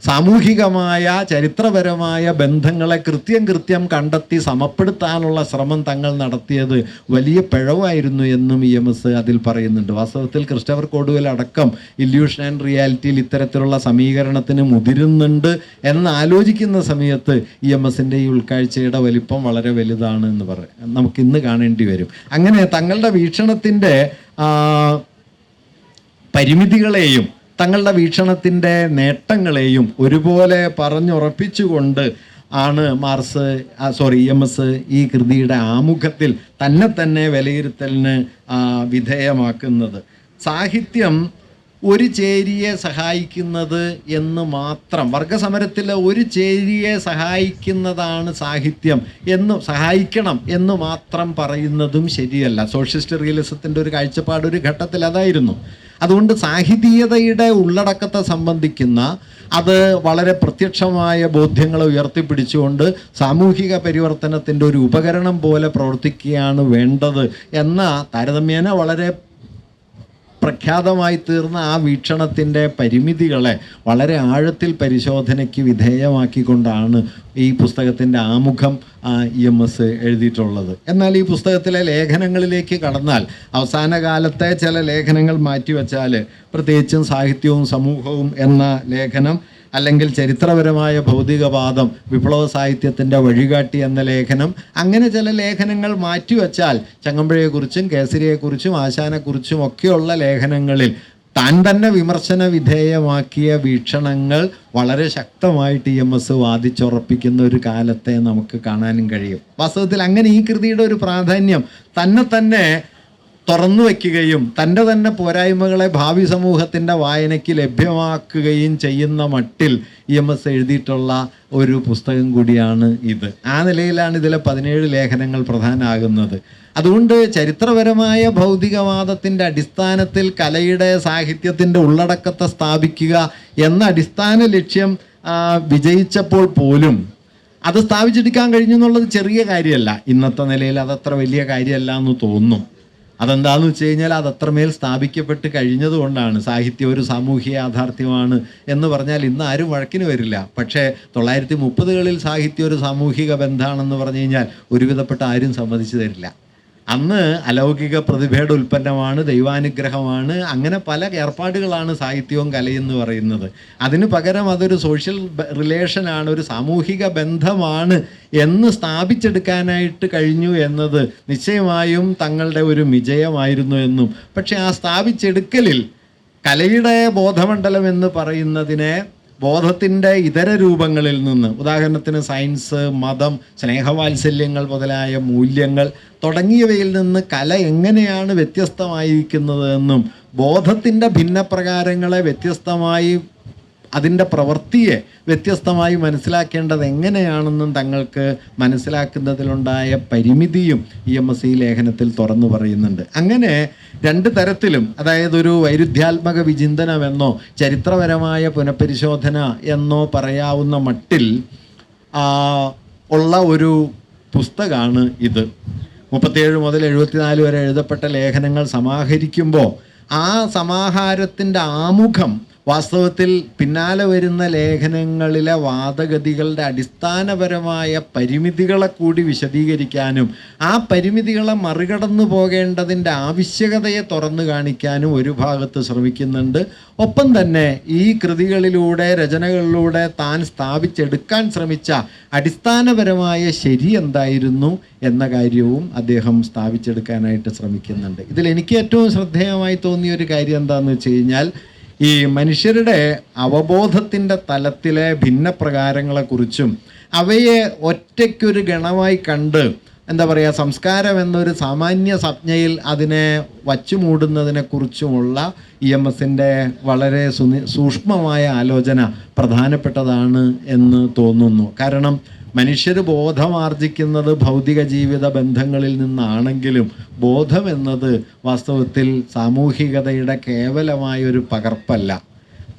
സാമൂഹികമായ ചരിത്രപരമായ ബന്ധങ്ങളെ കൃത്യം കണ്ടെത്തി സമപ്പെടുത്താനുള്ള ശ്രമം തങ്ങൾ നടത്തിയത് വലിയ പിഴവായിരുന്നു എന്നും EMS അതിൽ പറയുന്നുണ്ട്. വാസ്തവത്തിൽ ക്രിസ്റ്റഫർ കോഡ്വെൽ അടക്കം ഇല്യൂഷൻ ആൻഡ് റിയാലിറ്റിയിൽ ഇത്തരത്തിലുള്ള സമീകരണത്തിന് മുതിരുന്നുണ്ട് എന്നാലോചിക്കുന്ന സമയത്ത് EMSൻ്റെ ഈ ഉൾക്കാഴ്ചയുടെ വലിപ്പം വളരെ വലുതാണ് എന്ന് നമുക്കിന്ന് കാണേണ്ടി വരും. അങ്ങനെ തങ്ങളുടെ വീക്ഷണത്തിൻ്റെ പരിമിതികളെയും തങ്ങളുടെ വീക്ഷണത്തിൻ്റെ നേട്ടങ്ങളെയും ഒരുപോലെ പറഞ്ഞുറപ്പിച്ചുകൊണ്ട് ആണ് EMS ഈ കൃതിയുടെ ആമുഖത്തിൽ തന്നെ വിലയിരുത്തലിന് വിധേയമാക്കുന്നത്. സാഹിത്യം ഒരു ചേരിയെ സഹായിക്കുന്നത് എന്ന് മാത്രം, വർഗസമരത്തിലെ ഒരു ചേരിയെ സഹായിക്കുന്നതാണ് സാഹിത്യം സഹായിക്കണം എന്ന് മാത്രം പറയുന്നതും ശരിയല്ല. സോഷ്യലിസ്റ്റ് റിയലിസത്തിൻ്റെ ഒരു കാഴ്ചപ്പാട് ഒരു ഘട്ടത്തിൽ അതായിരുന്നു. അതുകൊണ്ട് സാഹിതീയതയുടെ ഉള്ളടക്കത്തെ സംബന്ധിക്കുന്ന അത് വളരെ പ്രത്യക്ഷമായ ബോധ്യങ്ങളെ ഉയർത്തിപ്പിടിച്ചുകൊണ്ട് സാമൂഹിക പരിവർത്തനത്തിൻ്റെ ഒരു ഉപകരണം പോലെ പ്രവർത്തിക്കുകയാണ് വേണ്ടത് എന്ന താരതമ്യേന വളരെ പ്രഖ്യാതമായി തീർന്ന ആ വീക്ഷണത്തിൻ്റെ പരിമിതികളെ വളരെ ആഴത്തിൽ പരിശോധനയ്ക്ക് വിധേയമാക്കിക്കൊണ്ടാണ് ഈ പുസ്തകത്തിൻ്റെ ആമുഖം EMS എഴുതിയിട്ടുള്ളത്. എന്നാൽ ഈ പുസ്തകത്തിലെ ലേഖനങ്ങളിലേക്ക് കടന്നാൽ അവസാന കാലത്തെ ചില ലേഖനങ്ങൾ മാറ്റിവെച്ചാൽ, പ്രത്യേകിച്ചും സാഹിത്യവും സമൂഹവും എന്ന ലേഖനം, അല്ലെങ്കിൽ ചരിത്രപരമായ ഭൗതികവാദം വിപ്ലവ സാഹിത്യത്തിൻ്റെ വഴികാട്ടി എന്ന ലേഖനം, അങ്ങനെ ചില ലേഖനങ്ങൾ മാറ്റിവെച്ചാൽ ചങ്ങമ്പുഴയെക്കുറിച്ചും കേസരിയെക്കുറിച്ചും ആശാനെക്കുറിച്ചും ഒക്കെയുള്ള ലേഖനങ്ങളിൽ താൻ തന്നെ വിമർശന വിധേയമാക്കിയ വീക്ഷണങ്ങൾ വളരെ ശക്തമായിട്ട് EMS വാദിച്ചുറപ്പിക്കുന്ന ഒരു കാലത്തെ നമുക്ക് കാണാനും കഴിയും. വാസ്തവത്തിൽ അങ്ങനെ ഈ കൃതിയുടെ ഒരു പ്രാധാന്യം തന്നെ തുറന്നു വയ്ക്കുകയും തൻ്റെ തന്നെ പോരായ്മകളെ ഭാവി സമൂഹത്തിൻ്റെ വായനയ്ക്ക് ലഭ്യമാക്കുകയും ചെയ്യുന്ന മട്ടിൽ EMS എഴുതിയിട്ടുള്ള ഒരു പുസ്തകം കൂടിയാണ് ഇത്. ആ നിലയിലാണ് ഇതിലെ 17 ലേഖനങ്ങൾ പ്രധാനമാകുന്നത്. അതുകൊണ്ട് ചരിത്രപരമായ ഭൗതികവാദത്തിൻ്റെ അടിസ്ഥാനത്തിൽ കലയുടെ സാഹിത്യത്തിൻ്റെ ഉള്ളടക്കത്തെ സ്ഥാപിക്കുക എന്ന അടിസ്ഥാന ലക്ഷ്യം വിജയിച്ചപ്പോൾ പോലും അത് സ്ഥാപിച്ചെടുക്കാൻ കഴിഞ്ഞു എന്നുള്ളത് ചെറിയ കാര്യമല്ല. ഇന്നത്തെ നിലയിൽ അതത്ര വലിയ കാര്യമല്ല എന്ന് തോന്നും. അതെന്താണെന്ന് വെച്ച് കഴിഞ്ഞാൽ അത് അത്രമേൽ സ്ഥാപിക്കപ്പെട്ട് കഴിഞ്ഞതുകൊണ്ടാണ്. സാഹിത്യം ഒരു സാമൂഹിക യാഥാർത്ഥ്യമാണ് എന്ന് പറഞ്ഞാൽ ഇന്ന് ആരും വഴക്കിന് വരില്ല. പക്ഷേ 1930കളിൽ സാഹിത്യം ഒരു സാമൂഹിക ബന്ധമാണെന്ന് പറഞ്ഞു കഴിഞ്ഞാൽ ഒരുവിധപ്പെട്ട ആരും സമ്മതിച്ചു തരില്ല. അന്ന് അലൗകിക പ്രതിഭയുടെ ഉൽപ്പന്നമാണ്, ദൈവാനുഗ്രഹമാണ്, അങ്ങനെ പല ഏർപ്പാടുകളാണ് സാഹിത്യവും കലയെന്ന് പറയുന്നത്. അതിന് പകരം അതൊരു സോഷ്യൽ റിലേഷനാണ്, ഒരു സാമൂഹിക ബന്ധമാണ് എന്ന് സ്ഥാപിച്ചെടുക്കാനായിട്ട് കഴിഞ്ഞു എന്നത് നിശ്ചയമായും തങ്ങളുടെ ഒരു വിജയമായിരുന്നു എന്നും, പക്ഷെ ആ സ്ഥാപിച്ചെടുക്കലിൽ കലയുടെ ബോധമണ്ഡലം എന്ന് പറയുന്നതിനെ ബോധത്തിൻ്റെ ഇതര രൂപങ്ങളിൽ നിന്ന്, ഉദാഹരണത്തിന് സയൻസ്, മതം, സ്നേഹവാത്സല്യങ്ങൾ മുതലായ മൂല്യങ്ങൾ തുടങ്ങിയവയിൽ നിന്ന് കല എങ്ങനെയാണ് വ്യത്യസ്തമായിരിക്കുന്നത് എന്നും ബോധത്തിൻ്റെ ഭിന്നപ്രകാരങ്ങളെ വ്യത്യസ്തമായി, അതിൻ്റെ പ്രവൃത്തിയെ വ്യത്യസ്തമായി മനസ്സിലാക്കേണ്ടത് എങ്ങനെയാണെന്നും തങ്ങൾക്ക് മനസ്സിലാക്കുന്നതിലുണ്ടായ പരിമിതിയും EMS ഈ ലേഖനത്തിൽ തുറന്നു പറയുന്നുണ്ട്. അങ്ങനെ 2 തരത്തിലും, അതായത് ഒരു വൈരുദ്ധ്യാത്മക വിചിന്തനമെന്നോ ചരിത്രപരമായ പുനഃപരിശോധന എന്നോ പറയാവുന്ന മട്ടിൽ ഉള്ള ഒരു പുസ്തകമാണ് ഇത്. 37 മുതൽ 74 വരെ എഴുതപ്പെട്ട ലേഖനങ്ങൾ സമാഹരിക്കുമ്പോൾ ആ സമാഹാരത്തിൻ്റെ ആമുഖം വാസ്തവത്തിൽ പിന്നാലെ വരുന്ന ലേഖനങ്ങളിലെ വാദഗതികളുടെ അടിസ്ഥാനപരമായ പരിമിതികളെ കൂടി വിശദീകരിക്കാനും ആ പരിമിതികളെ മറികടന്നു പോകേണ്ടതിൻ്റെ ആവശ്യകതയെ തുറന്നു കാണിക്കാനും ഒരു ഭാഗത്ത് ശ്രമിക്കുന്നുണ്ട്. ഒപ്പം തന്നെ ഈ കൃതികളിലൂടെ, രചനകളിലൂടെ താൻ സ്ഥാപിച്ചെടുക്കാൻ ശ്രമിച്ച അടിസ്ഥാനപരമായ ശരി എന്തായിരുന്നു എന്ന കാര്യവും അദ്ദേഹം സ്ഥാപിച്ചെടുക്കാനായിട്ട് ശ്രമിക്കുന്നുണ്ട്. ഇതിൽ എനിക്ക് ഏറ്റവും ശ്രദ്ധേയമായി തോന്നിയ ഒരു കാര്യം എന്താണെന്ന് വെച്ച് കഴിഞ്ഞാൽ, ഈ മനുഷ്യരുടെ അവബോധത്തിൻ്റെ തലത്തിലെ ഭിന്നപ്രകാരങ്ങളെക്കുറിച്ചും അവയെ ഒറ്റയ്ക്കൊരു ഗണമായി കണ്ട്, എന്താ പറയുക, സംസ്കാരം എന്നൊരു സാമാന്യ സംജ്ഞയിൽ അതിനെ വച്ചു മൂടുന്നതിനെക്കുറിച്ചുമുള്ള EMSൻ്റെ വളരെ സൂക്ഷ്മമായ ആലോചന പ്രധാനപ്പെട്ടതാണ് എന്ന് തോന്നുന്നു. കാരണം മനുഷ്യർ ബോധമാർജിക്കുന്നത് ഭൗതിക ജീവിത ബന്ധങ്ങളിൽ നിന്നാണെങ്കിലും ബോധം എന്നത് വാസ്തവത്തിൽ സാമൂഹികതയുടെ കേവലമായൊരു പകർപ്പല്ല.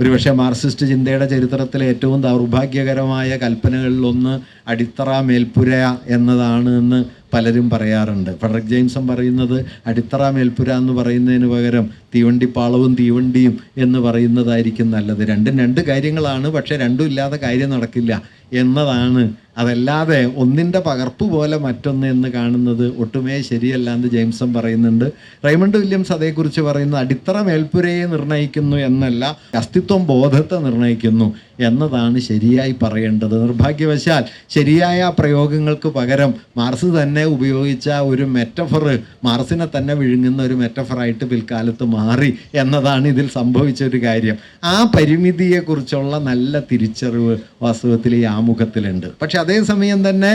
ഒരുപക്ഷെ മാർക്സിസ്റ്റ് ചിന്തയുടെ ചരിത്രത്തിലെ ഏറ്റവും ദൗർഭാഗ്യകരമായ കൽപ്പനകളിലൊന്ന് അടിത്തറ മേൽപ്പുര എന്നതാണ് എന്ന് പലരും പറയാറുണ്ട്. ഫ്രെഡറിക് ജെയിംസൺ പറയുന്നത് അടിത്തറ മേൽപ്പുര എന്ന് പറയുന്നതിന് പകരം തീവണ്ടിപ്പാളവും തീവണ്ടിയും എന്ന് പറയുന്നതായിരിക്കും നല്ലത്. രണ്ടും 2 കാര്യങ്ങളാണ്, പക്ഷേ രണ്ടും ഇല്ലാതെ കാര്യം നടക്കില്ല എന്നതാണ്. അതല്ലാതെ ഒന്നിൻ്റെ പകർപ്പ് പോലെ മറ്റൊന്ന് എന്ന് കാണുന്നത് ഒട്ടുമേ ശരിയല്ല എന്ന് ജെയിംസൺ പറയുന്നുണ്ട്. റൈമണ്ട് വില്യംസ് അതേക്കുറിച്ച് പറയുന്നത് അടിത്തറ മേൽപ്പുരയെ നിർണ്ണയിക്കുന്നു എന്നല്ല, അസ്തിത്വം ബോധത്തെ നിർണ്ണയിക്കുന്നു എന്നതാണ് ശരിയായി പറയേണ്ടത്. നിർഭാഗ്യവശാൽ ശരിയായ പ്രയോഗങ്ങൾക്ക് പകരം മാർക്സ് തന്നെ ഉപയോഗിച്ച ഒരു മെറ്റഫർ മാർക്സിനെ തന്നെ വിഴുങ്ങുന്ന ഒരു മെറ്റഫറായിട്ട് പിൽക്കാലത്ത് മാറി എന്നതാണ് ഇതിൽ സംഭവിച്ച ഒരു കാര്യം. ആ പരിമിതിയെക്കുറിച്ചുള്ള നല്ല തിരിച്ചറിവ് വാസ്തവത്തിൽ ഈ ആമുഖത്തിലുണ്ട്. പക്ഷെ അതേസമയം തന്നെ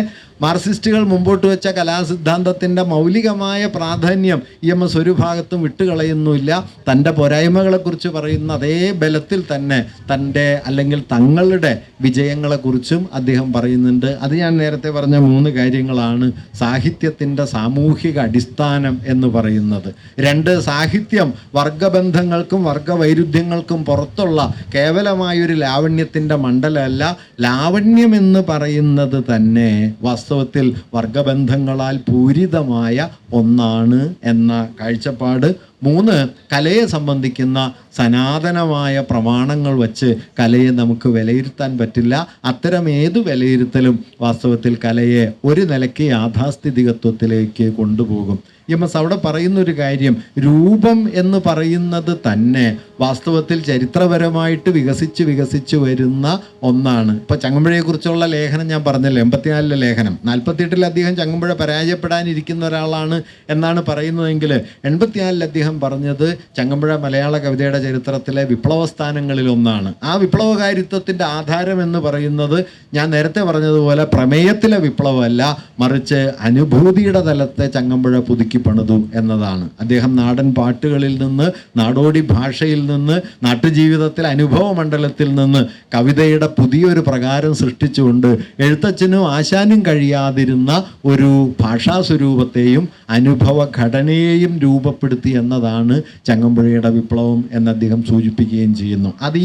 മാർക്സിസ്റ്റുകൾ മുമ്പോട്ട് വെച്ച കലാസിദ്ധാന്തത്തിൻ്റെ മൗലികമായ പ്രാധാന്യം EMS ഒരു ഭാഗത്തും വിട്ടുകളയുന്നില്ല. തൻ്റെ പോരായ്മകളെക്കുറിച്ച് പറയുന്ന അതേ ബലത്തിൽ തന്നെ തൻ്റെ അല്ലെങ്കിൽ തങ്ങളുടെ വിജയങ്ങളെക്കുറിച്ചും അദ്ദേഹം പറയുന്നുണ്ട്. അത് ഞാൻ നേരത്തെ പറഞ്ഞ 3 കാര്യങ്ങളാണ് സാഹിത്യത്തിൻ്റെ സാമൂഹിക അടിസ്ഥാനം എന്ന് പറയുന്നത്. 2, സാഹിത്യം വർഗബന്ധങ്ങൾക്കും വർഗവൈരുദ്ധ്യങ്ങൾക്കും പുറത്തുള്ള കേവലമായൊരു ലാവണ്യത്തിൻ്റെ മണ്ഡലമല്ല. ലാവണ്യം എന്ന് പറയുന്നത് തന്നെ വാസ്തവത്തിൽ വർഗബന്ധങ്ങളാൽ പൂരിതമായ ഒന്നാണ് എന്ന കാഴ്ചപ്പാട്. 3, കലയെ സംബന്ധിക്കുന്ന സനാതനമായ പ്രമാണങ്ങൾ വച്ച് കലയെ നമുക്ക് വിലയിരുത്താൻ പറ്റില്ല. അത്തരം ഏത് വിലയിരുത്തലും വാസ്തവത്തിൽ കലയെ ഒരു നിലയ്ക്ക് യാഥാസ്ഥിതികത്വത്തിലേക്ക് കൊണ്ടുപോകും. EMS അവിടെ പറയുന്നൊരു കാര്യം, രൂപം എന്ന് പറയുന്നത് തന്നെ വാസ്തവത്തിൽ ചരിത്രപരമായിട്ട് വികസിച്ച് വരുന്ന ഒന്നാണ്. ഇപ്പോൾ ചങ്ങമ്പുഴയെക്കുറിച്ചുള്ള ലേഖനം ഞാൻ പറഞ്ഞല്ലോ, 84-ലെ ലേഖനം. 48-ൽ അദ്ദേഹം ചങ്ങമ്പുഴ പരാജയപ്പെടാനിരിക്കുന്ന ഒരാളാണ് എന്നാണ് പറയുന്നതെങ്കിൽ 84-ൽ അദ്ദേഹം പറഞ്ഞത് ചങ്ങമ്പുഴ മലയാള കവിതയുടെ ചരിത്രത്തിലെ വിപ്ലവ സ്ഥാനങ്ങളിൽ ഒന്നാണ്. ആ വിപ്ലവകാരിത്വത്തിൻ്റെ ആധാരം എന്ന് പറയുന്നത് ഞാൻ നേരത്തെ പറഞ്ഞതുപോലെ പ്രമേയത്തിലെ വിപ്ലവമല്ല, മറിച്ച് അനുഭൂതിയുടെ തലത്തെ ചങ്ങമ്പുഴ പുതുക്കി പണിതു എന്നതാണ്. അദ്ദേഹം നാടൻ പാട്ടുകളിൽ നിന്ന്, നാടോടി ഭാഷയിൽ നിന്ന്, നാട്ടുജീവിതത്തിൽ അനുഭവ മണ്ഡലത്തിൽ നിന്ന് കവിതയുടെ പുതിയൊരു പ്രകാരം സൃഷ്ടിച്ചുകൊണ്ട് എഴുത്തച്ഛനും ആശാനും കഴിയാതിരുന്ന ഒരു ഭാഷാസ്വരൂപത്തെയും അനുഭവ ഘടനയെയും രൂപപ്പെടുത്തി എന്നതാണ് ചങ്ങമ്പുഴയുടെ വിപ്ലവം എന്ന് അദ്ദേഹം സൂചിപ്പിക്കുകയും ചെയ്യുന്നു. അത്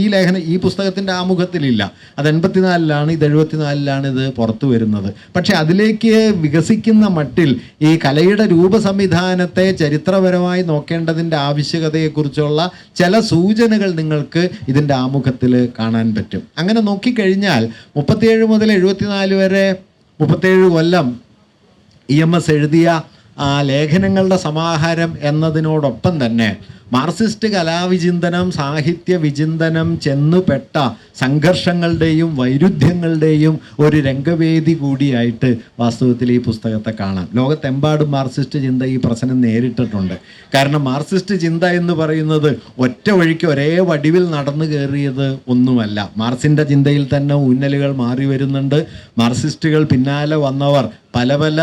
ഈ പുസ്തകത്തിൻ്റെ ആമുഖത്തിലില്ല. അത് 84-ലാണ്, ഇത് 74-ലാണ് ഇത് പുറത്തു വരുന്നത്. പക്ഷെ അതിലേക്ക് വികസിക്കുന്ന മട്ടിൽ ഈ കലയുടെ രൂപസംവിധാനത്തെ ചരിത്രപരമായി നോക്കേണ്ടതിൻ്റെ ആവശ്യകതയെക്കുറിച്ചുള്ള ചില സൂചനകൾ നിങ്ങൾക്ക് ഇതിൻ്റെ ആമുഖത്തിൽ കാണാൻ പറ്റും. അങ്ങനെ നോക്കിക്കഴിഞ്ഞാൽ 37 മുതൽ 74 വരെ 37 കൊല്ലം EMS എഴുതിയ ലേഖനങ്ങളുടെ സമാഹാരം എന്നതിനോടൊപ്പം തന്നെ മാർക്സിസ്റ്റ് കലാവിചിന്തനം, സാഹിത്യ വിചിന്തനം ചെന്നുപെട്ട സംഘർഷങ്ങളുടെയും വൈരുദ്ധ്യങ്ങളുടെയും ഒരു രംഗവേദി കൂടിയായിട്ട് വാസ്തവത്തിൽ ഈ പുസ്തകത്തെ കാണാം. ലോകത്തെമ്പാടും മാർക്സിസ്റ്റ് ചിന്ത ഈ പ്രശ്നം നേരിട്ടിട്ടുണ്ട്. കാരണം മാർക്സിസ്റ്റ് ചിന്ത എന്ന് പറയുന്നത് ഒറ്റ വഴിക്ക് ഒരേ വടിവിൽ നടന്നു കയറിയത് ഒന്നുമല്ല. മാർക്സിൻ്റെ ചിന്തയിൽ തന്നെ ഊന്നലുകൾ മാറി വരുന്നുണ്ട്. മാർക്സിസ്റ്റുകൾ പിന്നാലെ വന്നവർ പല പല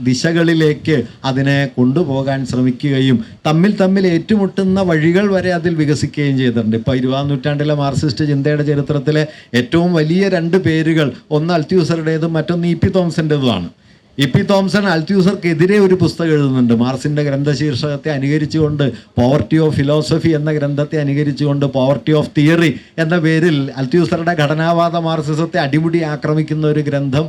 ദിശകളിലേക്ക് അതിനെ കൊണ്ടുപോകാൻ ശ്രമിക്കുകയും തമ്മിൽ ഏറ്റുമുട്ടുന്ന വഴികൾ വരെ അതിൽ വികസിക്കുകയും ചെയ്തിട്ടുണ്ട്. ഇപ്പോൾ 20-ാം നൂറ്റാണ്ടിലെ മാർക്സിസ്റ്റ് ചിന്തയുടെ ചരിത്രത്തിലെ ഏറ്റവും വലിയ 2 പേരുകൾ, ഒന്ന് അൽത്യൂസറുടേതും മറ്റൊന്ന് E.P. തോംസൻ്റെതുമാണ്. E.P. തോംസൺ അൽത്യൂസർക്കെതിരെ ഒരു പുസ്തകം എഴുതുന്നുണ്ട്. മാർക്സിൻ്റെ ഗ്രന്ഥശീർഷകത്തെ അനുകരിച്ചുകൊണ്ട് പോവർട്ടി ഓഫ് ഫിലോസഫി എന്ന ഗ്രന്ഥത്തെ അനുകരിച്ചുകൊണ്ട് പോവർട്ടി ഓഫ് തിയറി എന്ന പേരിൽ അൽത്യൂസറുടെ ഘടനാവാദ മാർക്സിസത്തെ അടിമുടി ആക്രമിക്കുന്ന ഒരു ഗ്രന്ഥം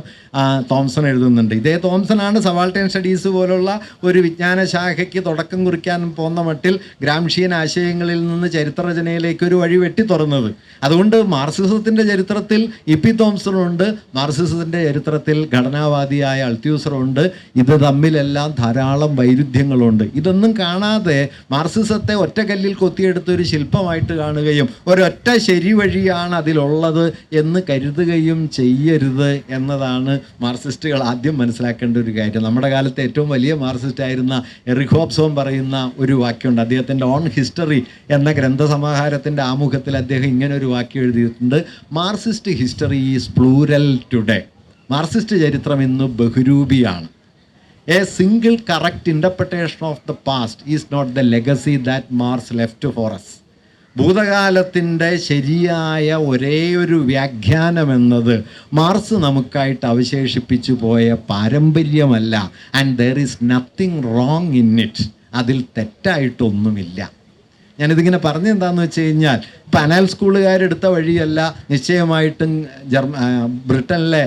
തോംസൺ എഴുതുന്നുണ്ട്. ഇതേ തോംസനാണ് സബാൾട്ടൻ സ്റ്റഡീസ് പോലുള്ള ഒരു വിജ്ഞാന ശാഖയ്ക്ക് തുടക്കം കുറിക്കാൻ പോകുന്ന മട്ടിൽ ഗ്രാംഷിയൻ ആശയങ്ങളിൽ നിന്ന് ചരിത്രരചനയിലേക്ക് ഒരു വഴി വെട്ടി തുറന്നത്. അതുകൊണ്ട് മാർക്സിസത്തിൻ്റെ ചരിത്രത്തിൽ E.P. തോംസണുണ്ട്, മാർക്സിസത്തിൻ്റെ ചരിത്രത്തിൽ ഘടനാവാദിയായ അൽത്യൂസറുണ്ട്. ഇത് തമ്മിലെല്ലാം ധാരാളം വൈരുദ്ധ്യങ്ങളുണ്ട്. ഇതൊന്നും കാണാതെ മാർക്സിസത്തെ ഒറ്റക്കല്ലിൽ കൊത്തിയെടുത്തൊരു ശില്പമായിട്ട് കാണുകയും ഒരൊറ്റ ശരി വഴിയാണ് അതിലുള്ളത് എന്ന് കരുതുകയും ചെയ്യരുത് എന്നതാണ് മാർക്സിസ്റ്റുകൾ ആദ്യം മനസ്സിലാക്കേണ്ട ഒരു കാര്യം. നമ്മുടെ കാലത്തെ ഏറ്റവും വലിയ മാർക്സിസ്റ്റ് ആയിരുന്ന എറിക് ഹോബ്സോം പറയുന്ന ഒരു വാക്യമുണ്ട്. അദ്ദേഹത്തിൻ്റെ ഓൺ ഹിസ്റ്ററി എന്ന ഗ്രന്ഥസമാഹാരത്തിൻ്റെ ആമുഖത്തിൽ അദ്ദേഹം ഇങ്ങനെ ഒരു വാക്യം എഴുതിയിട്ടുണ്ട്: Marxist history is plural today. Marxist ചരിത്രം ഇന്ന് ബഹുരൂപിയാണ്. A single correct interpretation of the past is not the legacy that Marx left for us. ഭൂതകാലത്തിൻ്റെ ശരിയായ ഒരേ ഒരു വ്യാഖ്യാനമെന്നത് മാർക്സ് നമുക്കായിട്ട് അവശേഷിപ്പിച്ചു പോയ പാരമ്പര്യമല്ല. And there is nothing wrong in it. അതിൽ തെറ്റായിട്ടൊന്നുമില്ല. ഞാനിതിങ്ങനെ പറഞ്ഞെന്താണെന്ന് വെച്ച് കഴിഞ്ഞാൽ, ഇപ്പം അനാൽ സ്കൂളുകാരെടുത്ത വഴിയല്ല നിശ്ചയമായിട്ടും ബ്രിട്ടനിലെ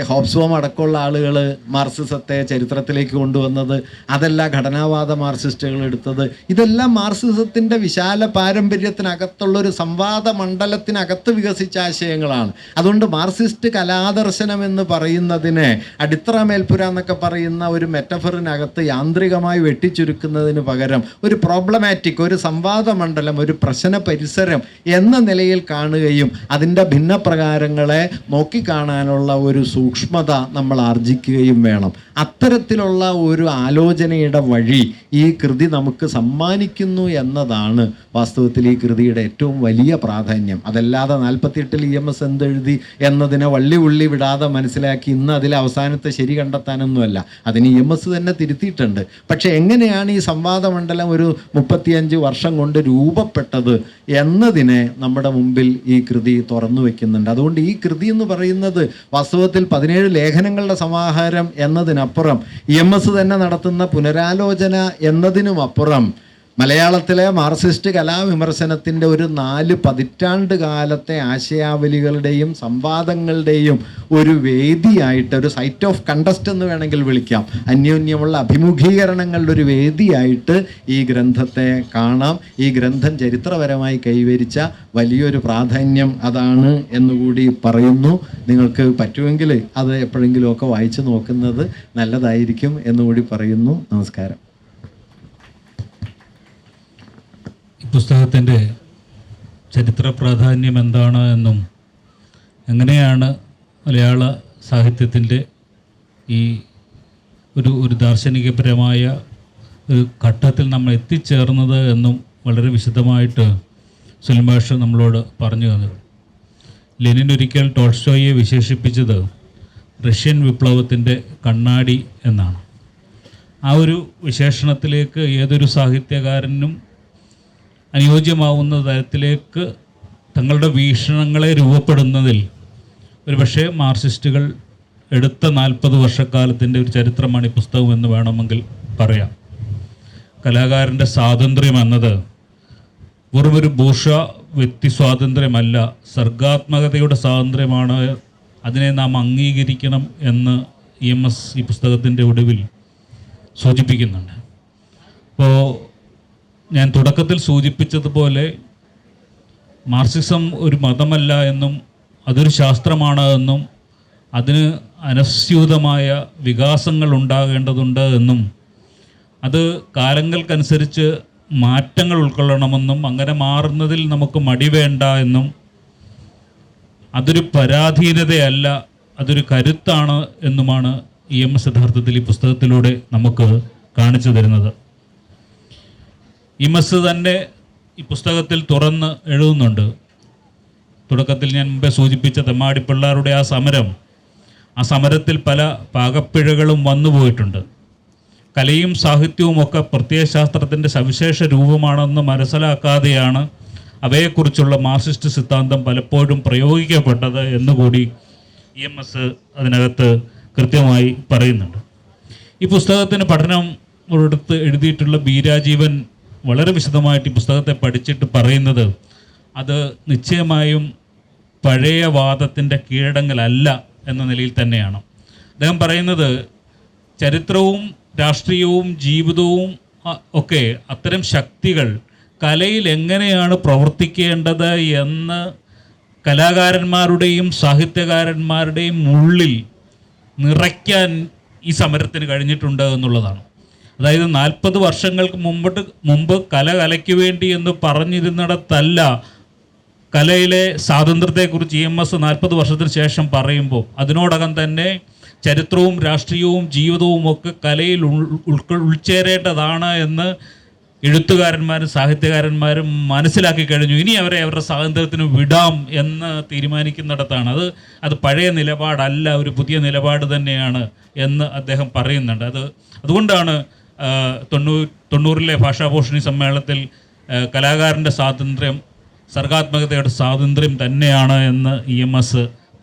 ഹോബ്സ്ബോം അടക്കമുള്ള ആളുകൾ മാർക്സിസത്തെ ചരിത്രത്തിലേക്ക് കൊണ്ടുവന്നത്. അതല്ല ഘടനാവാദ മാർക്സിസ്റ്റുകൾ എടുത്തത്. ഇതെല്ലാം മാർക്സിസത്തിൻ്റെ വിശാല പാരമ്പര്യത്തിനകത്തുള്ളൊരു സംവാദ മണ്ഡലത്തിനകത്ത് വികസിച്ച ആശയങ്ങളാണ്. അതുകൊണ്ട് മാർക്സിസ്റ്റ് കലാദർശനം എന്ന് പറയുന്നതിനെ അടിത്തറ മേൽപ്പുര എന്നൊക്കെ പറയുന്ന ഒരു മെറ്റഫറിനകത്ത് യാന്ത്രികമായി വെട്ടിച്ചുരുക്കുന്നതിന് പകരം ഒരു പ്രോബ്ലമാറ്റിക്, ഒരു സംവാദ മണ്ഡലം, ഒരു പ്രശ്ന പരിസരം എന്ന നിലയിൽ കാണുകയും അതിൻ്റെ ഭിന്നപ്രകാരങ്ങളെ നോക്കിക്കാണാനുള്ള ഒരു സൂക്ഷ്മത നമ്മൾ ആർജിക്കുകയും വേണം. അത്തരത്തിലുള്ള ഒരു ആലോചനയുടെ വഴി ഈ കൃതി നമുക്ക് സമ്മാനിക്കുന്നു എന്നതാണ് വാസ്തവത്തിൽ ഈ കൃതിയുടെ ഏറ്റവും വലിയ പ്രാധാന്യം. അതല്ലാതെ 48-ൽ EMS എന്തെഴുതി എന്നതിനെ വള്ളി ഉള്ളി വിടാതെ മനസ്സിലാക്കി ഇന്ന് അതിലെ അവസാനത്തെ ശരി കണ്ടെത്താനൊന്നുമല്ല. അതിന് EMS തന്നെ തിരുത്തിയിട്ടുണ്ട്. പക്ഷെ എങ്ങനെയാണ് ഈ സംവാദമണ്ഡലം ഒരു 35 വർഷം കൊണ്ട് രൂപപ്പെട്ടത് എന്നതിനെ നമ്മുടെ മുമ്പിൽ ഈ കൃതി തുറന്നു വയ്ക്കുന്നുണ്ട്. അതുകൊണ്ട് ഈ കൃതി എന്ന് പറയുന്നത് വാസ്തവത്തിൽ 17 ലേഖനങ്ങളുടെ സമാഹാരം എന്നതിനപ്പുറം EMS തന്നെ നടത്തുന്ന പുനരാലോചന എന്നതിനുമപ്പുറം മലയാളത്തിലെ മാർക്സിസ്റ്റ് കലാവിമർശനത്തിൻ്റെ ഒരു 4 പതിറ്റാണ്ട് കാലത്തെ ആശയാവലികളുടെയും സംവാദങ്ങളുടെയും ഒരു വേദിയായിട്ട്, ഒരു സൈറ്റ് ഓഫ് കണ്ടസ്റ്റ് എന്ന് വേണമെങ്കിൽ വിളിക്കാം, അന്യോന്യമുള്ള അഭിമുഖീകരണങ്ങളുടെ ഒരു വേദിയായിട്ട് ഈ ഗ്രന്ഥത്തെ കാണാം. ഈ ഗ്രന്ഥം ചരിത്രപരമായി കൈവരിച്ച വലിയൊരു പ്രാധാന്യം അതാണ് എന്നുകൂടി പറയുന്നു. നിങ്ങൾക്ക് പറ്റുമെങ്കിൽ അത് എപ്പോഴെങ്കിലുമൊക്കെ വായിച്ചു നോക്കുന്നത് നല്ലതായിരിക്കും എന്നുകൂടി പറയുന്നു. നമസ്കാരം. പുസ്തകത്തിൻ്റെ ചരിത്ര പ്രാധാന്യം എന്താണ് എന്നും എങ്ങനെയാണ് മലയാള സാഹിത്യത്തിൻ്റെ ഈ ഒരു ദാർശനികപരമായ ഒരു ഘട്ടത്തിൽ നമ്മൾ എത്തിച്ചേർന്നത് എന്നും വളരെ വിശദമായിട്ട് സുനിൽ മാഷ് നമ്മളോട് പറഞ്ഞു തന്നത്. ലെനിൻ ഒരിക്കൽ ടോൾസ്റ്റോയെ വിശേഷിപ്പിച്ചത് റഷ്യൻ വിപ്ലവത്തിൻ്റെ കണ്ണാടി എന്നാണ്. ആ ഒരു വിശേഷണത്തിലേക്ക് ഏതൊരു സാഹിത്യകാരനും അനുയോജ്യമാവുന്ന തരത്തിലേക്ക് തങ്ങളുടെ വീക്ഷണങ്ങളെ രൂപപ്പെടുന്നതിൽ ഒരുപക്ഷെ മാർക്സിസ്റ്റുകൾ എടുത്ത 40 വർഷക്കാലത്തിൻ്റെ ഒരു ചരിത്രമാണ് ഈ പുസ്തകം എന്ന് വേണമെങ്കിൽ പറയാം. കലാകാരൻ്റെ സ്വാതന്ത്ര്യം എന്നത് വെറുമൊരു ബൂർഷ വ്യക്തി സ്വാതന്ത്ര്യമല്ല, സർഗാത്മകതയുടെ സ്വാതന്ത്ര്യമാണ്. അതിനെ നാം അംഗീകരിക്കണം എന്ന് EMS ഈ പുസ്തകത്തിൻ്റെ ഒടുവിൽ സൂചിപ്പിക്കുന്നുണ്ട്. അപ്പോൾ ഞാൻ തുടക്കത്തിൽ സൂചിപ്പിച്ചതുപോലെ മാർക്സിസം ഒരു മതമല്ല എന്നും അതൊരു ശാസ്ത്രമാണ് എന്നും അതിന് അനസ്യൂതമായ വികാസങ്ങൾ ഉണ്ടാകേണ്ടതുണ്ട് എന്നും അത് കാലങ്ങൾക്കനുസരിച്ച് മാറ്റങ്ങൾ ഉൾക്കൊള്ളണമെന്നും അങ്ങനെ മാറുന്നതിൽ നമുക്ക് മടി വേണ്ട എന്നും അതൊരു പരാധീനതയല്ല, അതൊരു കരുത്താണ് എന്നുമാണ് EMS യഥാർത്ഥത്തിൽ ഈ പുസ്തകത്തിലൂടെ നമുക്ക് കാണിച്ചു തരുന്നത്. EMS തന്നെ ഈ പുസ്തകത്തിൽ തുറന്ന് എഴുതുന്നുണ്ട്. തുടക്കത്തിൽ ഞാൻ മുമ്പേ സൂചിപ്പിച്ച തെമ്മാടിപ്പിള്ളാരുടെ ആ സമരത്തിൽ പല പാകപ്പിഴകളും വന്നുപോയിട്ടുണ്ട്. കലയും സാഹിത്യവും ഒക്കെ പ്രത്യയശാസ്ത്രത്തിൻ്റെ സവിശേഷ രൂപമാണെന്ന് മനസ്സിലാക്കാതെയാണ് അവയെക്കുറിച്ചുള്ള മാർക്സിസ്റ്റ് സിദ്ധാന്തം പലപ്പോഴും പ്രയോഗിക്കപ്പെട്ടത് എന്നുകൂടി EMS അതിനകത്ത് കൃത്യമായി പറയുന്നുണ്ട്. ഈ പുസ്തകത്തിന് പഠനം എടുത്ത് എഴുതിയിട്ടുള്ള ബി രാജീവൻ വളരെ വിശദമായിട്ട് ഈ പുസ്തകത്തെ പഠിച്ചിട്ട് പറയുന്നത് അത് നിശ്ചയമായും പഴയ വാദത്തിൻ്റെ കീഴടങ്ങലല്ല എന്ന നിലയിൽ തന്നെയാണ്. അദ്ദേഹം പറയുന്നത് ചരിത്രവും രാഷ്ട്രീയവും ജീവിതവും ഒക്കെ അത്തരം ശക്തികൾ കലയിൽ എങ്ങനെയാണ് പ്രവർത്തിക്കേണ്ടത് എന്ന് കലാകാരന്മാരുടെയും സാഹിത്യകാരന്മാരുടെയും ഉള്ളിൽ നിറയ്ക്കാൻ ഈ സമരത്തിന് കഴിഞ്ഞിട്ടുണ്ട് എന്നുള്ളതാണ്. അതായത് 40 വർഷങ്ങൾക്ക് മുമ്പ് കലയ്ക്ക് വേണ്ടി എന്ന് പറഞ്ഞിരുന്നിടത്തല്ല കലയിലെ സ്വാതന്ത്ര്യത്തെക്കുറിച്ച് EMS 40 വർഷത്തിന് ശേഷം പറയുമ്പോൾ അതിനോടകം തന്നെ ചരിത്രവും രാഷ്ട്രീയവും ജീവിതവും ഒക്കെ കലയിൽ ഉൾച്ചേരേണ്ടതാണ് എന്ന് എഴുത്തുകാരന്മാരും സാഹിത്യകാരന്മാരും മനസ്സിലാക്കി കഴിഞ്ഞു. ഇനി അവരെ അവരുടെ സ്വാതന്ത്ര്യത്തിന് വിടാം എന്ന് തീരുമാനിക്കുന്നിടത്താണ് അത് പഴയ നിലപാടല്ല, ഒരു പുതിയ നിലപാട് തന്നെയാണ് എന്ന് അദ്ദേഹം പറയുന്നുണ്ട്. അതുകൊണ്ടാണ് 90-ലെ ഭാഷാഭൂഷണി സമ്മേളനത്തിൽ കലാകാരൻ്റെ സ്വാതന്ത്ര്യം സർഗാത്മകതയുടെ സ്വാതന്ത്ര്യം തന്നെയാണ് എന്ന് EMS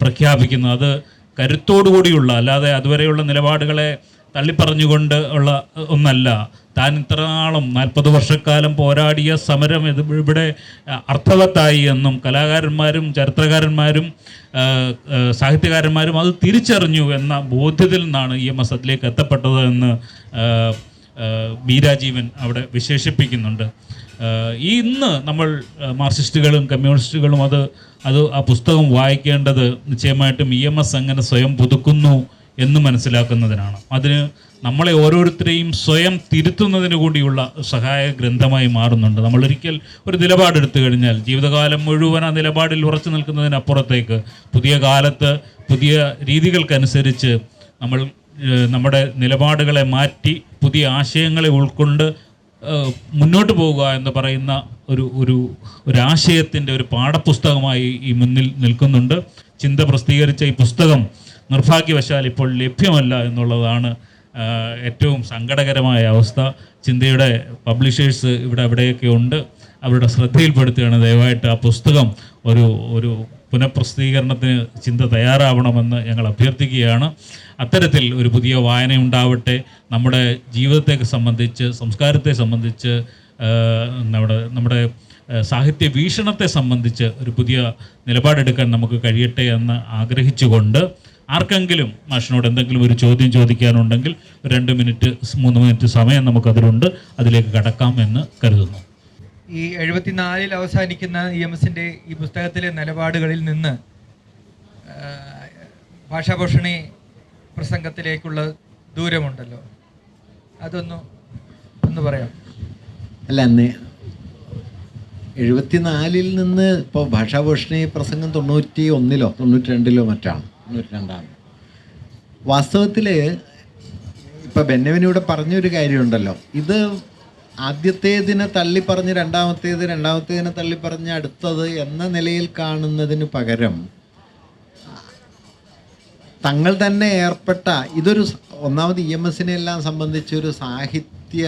പ്രഖ്യാപിക്കുന്നത്. അത് കരുത്തോടുകൂടിയുള്ള, അല്ലാതെ അതുവരെയുള്ള നിലപാടുകളെ തള്ളിപ്പറഞ്ഞുകൊണ്ട് ഉള്ള ഒന്നല്ല. താൻ ഇത്ര നാളും 40 വർഷക്കാലം പോരാടിയ സമരം ഇവിടെ അർത്ഥവത്തായി എന്നും കലാകാരന്മാരും ചരിത്രകാരന്മാരും സാഹിത്യകാരന്മാരും അത് തിരിച്ചറിഞ്ഞു എന്ന ബോധ്യത്തിൽ നിന്നാണ് EMS അതിലേക്ക് എത്തപ്പെട്ടത് എന്ന് ബി രാജീവൻ അവിടെ വിശേഷിപ്പിക്കുന്നുണ്ട്. ഇന്ന് നമ്മൾ മാർക്സിസ്റ്റുകളും കമ്മ്യൂണിസ്റ്റുകളും ആ പുസ്തകം വായിക്കേണ്ടത് നിശ്ചയമായിട്ടും EMS എങ്ങനെ സ്വയം പുതുക്കുന്നു എന്ന് മനസ്സിലാക്കുന്നതിനാണ്. അതിന് നമ്മളെ ഓരോരുത്തരെയും സ്വയം തിരുത്തുന്നതിന് കൂടിയുള്ള സഹായ ഗ്രന്ഥമായി മാറുന്നുണ്ട്. നമ്മളൊരിക്കൽ ഒരു നിലപാടെടുത്തു കഴിഞ്ഞാൽ ജീവിതകാലം മുഴുവൻ ആ നിലപാടിൽ ഉറച്ചു നിൽക്കുന്നതിനപ്പുറത്തേക്ക് പുതിയ കാലത്ത് പുതിയ രീതികൾക്കനുസരിച്ച് നമ്മൾ നമ്മുടെ നിലപാടുകളെ മാറ്റി പുതിയ ആശയങ്ങളെ ഉൾക്കൊണ്ട് മുന്നോട്ട് പോവുക എന്ന് പറയുന്ന ഒരാശയത്തിൻ്റെ ഒരു പാഠപുസ്തകമായി ഈ മുന്നിൽ നിൽക്കുന്നുണ്ട്. ചിന്ത പ്രസിദ്ധീകരിച്ച ഈ പുസ്തകം നിർഭാഗ്യവശാൽ ഇപ്പോൾ ലഭ്യമല്ല എന്നുള്ളതാണ് ഏറ്റവും സങ്കടകരമായ അവസ്ഥ. ചിന്തയുടെ പബ്ലിഷേഴ്സ് അവിടെയൊക്കെ ഉണ്ട്, അവരുടെ ശ്രദ്ധയിൽപ്പെടുത്തുകയാണ്. ദയവായിട്ട് ആ പുസ്തകം ഒരു പുനഃപ്രസിദ്ധീകരണത്തിന് ചിന്ത തയ്യാറാവണമെന്ന് ഞങ്ങൾ അഭ്യർത്ഥിക്കുകയാണ്. അത്തരത്തിൽ ഒരു പുതിയ വായന ഉണ്ടാവട്ടെ. നമ്മുടെ ജീവിതത്തെ സംബന്ധിച്ച്, സംസ്കാരത്തെ സംബന്ധിച്ച്, നമ്മുടെ സാഹിത്യ വീക്ഷണത്തെ സംബന്ധിച്ച് ഒരു പുതിയ നിലപാടെടുക്കാൻ നമുക്ക് കഴിയട്ടെ എന്ന് ആഗ്രഹിച്ചുകൊണ്ട് ആർക്കെങ്കിലും മാഷിനോട് എന്തെങ്കിലും ഒരു ചോദ്യം ചോദിക്കാനുണ്ടെങ്കിൽ 2 മിനിറ്റ് 3 മിനിറ്റ് സമയം നമുക്കതിലുണ്ട്, അതിലേക്ക് കടക്കാം എന്ന് കരുതുന്നു. ഈ 74 അവസാനിക്കുന്ന EMSൻ്റെ ഈ പുസ്തകത്തിലെ നിലപാടുകളിൽ നിന്ന് ഭാഷാഭൂഷണി പ്രസംഗത്തിലേക്കുള്ള ദൂരമുണ്ടല്ലോ, ഒന്ന് പറയാം. അല്ല, അന്ന് 74 നിന്ന് ഇപ്പോൾ ഭാഷാഭൂഷണി പ്രസംഗം 91-ലോ 92-ലോ മറ്റാണ്, 92-ആണ്. വാസ്തവത്തിൽ ഇപ്പം ബെന്നവനിവിടെ പറഞ്ഞൊരു കാര്യമുണ്ടല്ലോ, ഇത് ആദ്യത്തേതിനെ തള്ളിപ്പറഞ്ഞ് രണ്ടാമത്തേതിനെ തള്ളിപ്പറഞ്ഞ് അടുത്തത് എന്ന നിലയിൽ കാണുന്നതിന് പകരം തങ്ങൾ തന്നെ ഏർപ്പെട്ട ഇതൊരു ഒന്നാമത് EMSനെ എല്ലാം സംബന്ധിച്ചൊരു സാഹിത്യ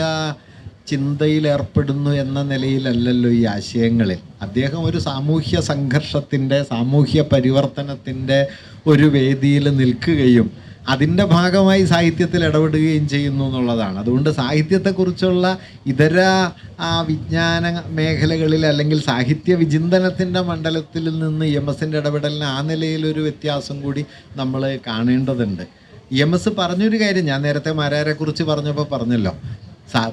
ചിന്തയിൽ ഏർപ്പെടുന്നു എന്ന നിലയിലല്ലല്ലോ ഈ ആശയങ്ങളിൽ. അദ്ദേഹം ഒരു സാമൂഹ്യ സംഘർഷത്തിൻ്റെ, സാമൂഹ്യ പരിവർത്തനത്തിൻ്റെ ഒരു വേദിയിൽ നിൽക്കുകയും അതിൻ്റെ ഭാഗമായി സാഹിത്യത്തിൽ ഇടപെടുകയും ചെയ്യുന്നു എന്നുള്ളതാണ്. അതുകൊണ്ട് സാഹിത്യത്തെക്കുറിച്ചുള്ള ഇതര വിജ്ഞാന മേഖലകളിൽ അല്ലെങ്കിൽ സാഹിത്യ വിചിന്തനത്തിൻ്റെ മണ്ഡലത്തിൽ നിന്ന് EMSൻ്റെ ഇടപെടലിന് ആ നിലയിലൊരു വ്യത്യാസം കൂടി നമ്മൾ കാണേണ്ടതുണ്ട്. EMS പറഞ്ഞൊരു കാര്യം ഞാൻ നേരത്തെ മാരാരെക്കുറിച്ച് പറഞ്ഞപ്പോൾ പറഞ്ഞല്ലോ,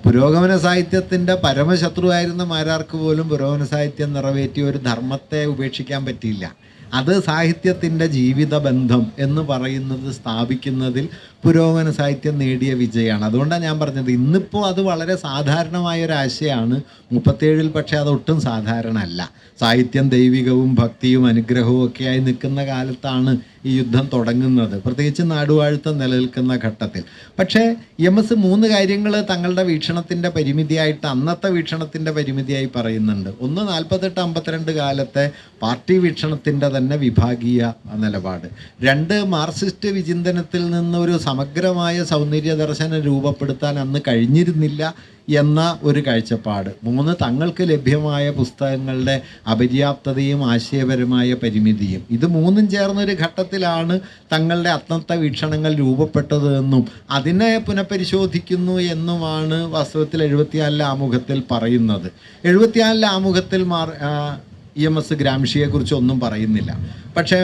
പുരോഗമന സാഹിത്യത്തിൻ്റെ പരമശത്രുവായിരുന്ന മാരാർക്ക് പോലും പുരോഗമന സാഹിത്യം നിറവേറ്റിയ ഒരു ധർമ്മത്തെ ഉപേക്ഷിക്കാൻ പറ്റിയില്ല. അത് സാഹിത്യത്തിൻ്റെ ജീവിത ബന്ധം എന്ന് പറയുന്നത് സ്ഥാപിക്കുന്നതിൽ പുരോഗമന സാഹിത്യം നേടിയ വിജയമാണ്. അതുകൊണ്ടാണ് ഞാൻ പറഞ്ഞത് ഇന്നിപ്പോൾ അത് വളരെ സാധാരണമായൊരാശയമാണ്. 37-ൽ പക്ഷേ അതൊട്ടും സാധാരണ അല്ല. സാഹിത്യം ദൈവികവും ഭക്തിയും അനുഗ്രഹവും ഒക്കെയായി നിൽക്കുന്ന കാലത്താണ് ഈ യുദ്ധം തുടങ്ങുന്നത്, പ്രത്യേകിച്ച് നാടുവാഴ്ത്തം നിലനിൽക്കുന്ന ഘട്ടത്തിൽ. പക്ഷേ EMS 3 കാര്യങ്ങൾ തങ്ങളുടെ വീക്ഷണത്തിൻ്റെ പരിമിതിയായിട്ട്, അന്നത്തെ വീക്ഷണത്തിൻ്റെ പരിമിതിയായി പറയുന്നുണ്ട്. ഒന്ന് 48-52 കാലത്തെ പാർട്ടി വീക്ഷണത്തിൻ്റെ തന്നെ വിഭാഗീയ നിലപാട്. 2 മാർക്സിസ്റ്റ് വിചിന്തനത്തിൽ നിന്ന് ഒരു സമഗ്രമായ സൗന്ദര്യ ദർശനം രൂപപ്പെടുത്താൻ അന്ന് കഴിഞ്ഞിരുന്നില്ല എന്ന ഒരു കാഴ്ചപ്പാട്. 3 തങ്ങൾക്ക് ലഭ്യമായ പുസ്തകങ്ങളുടെ അപര്യാപ്തതയും ആശയപരമായ പരിമിതിയും. ഇത് 3ഉം ചേർന്നൊരു ഘട്ടത്തിലാണ് തങ്ങളുടെ അന്നത്തെ വീക്ഷണങ്ങൾ രൂപപ്പെട്ടത് എന്നും അതിനെ പുനഃപരിശോധിക്കുന്നു എന്നുമാണ് വാസ്തവത്തിൽ 74-ലെ ആമുഖത്തിൽ പറയുന്നത്. 74-ലെ ആമുഖത്തിൽ EMS ഗ്രാംഷിയെക്കുറിച്ച് ഒന്നും പറയുന്നില്ല. പക്ഷേ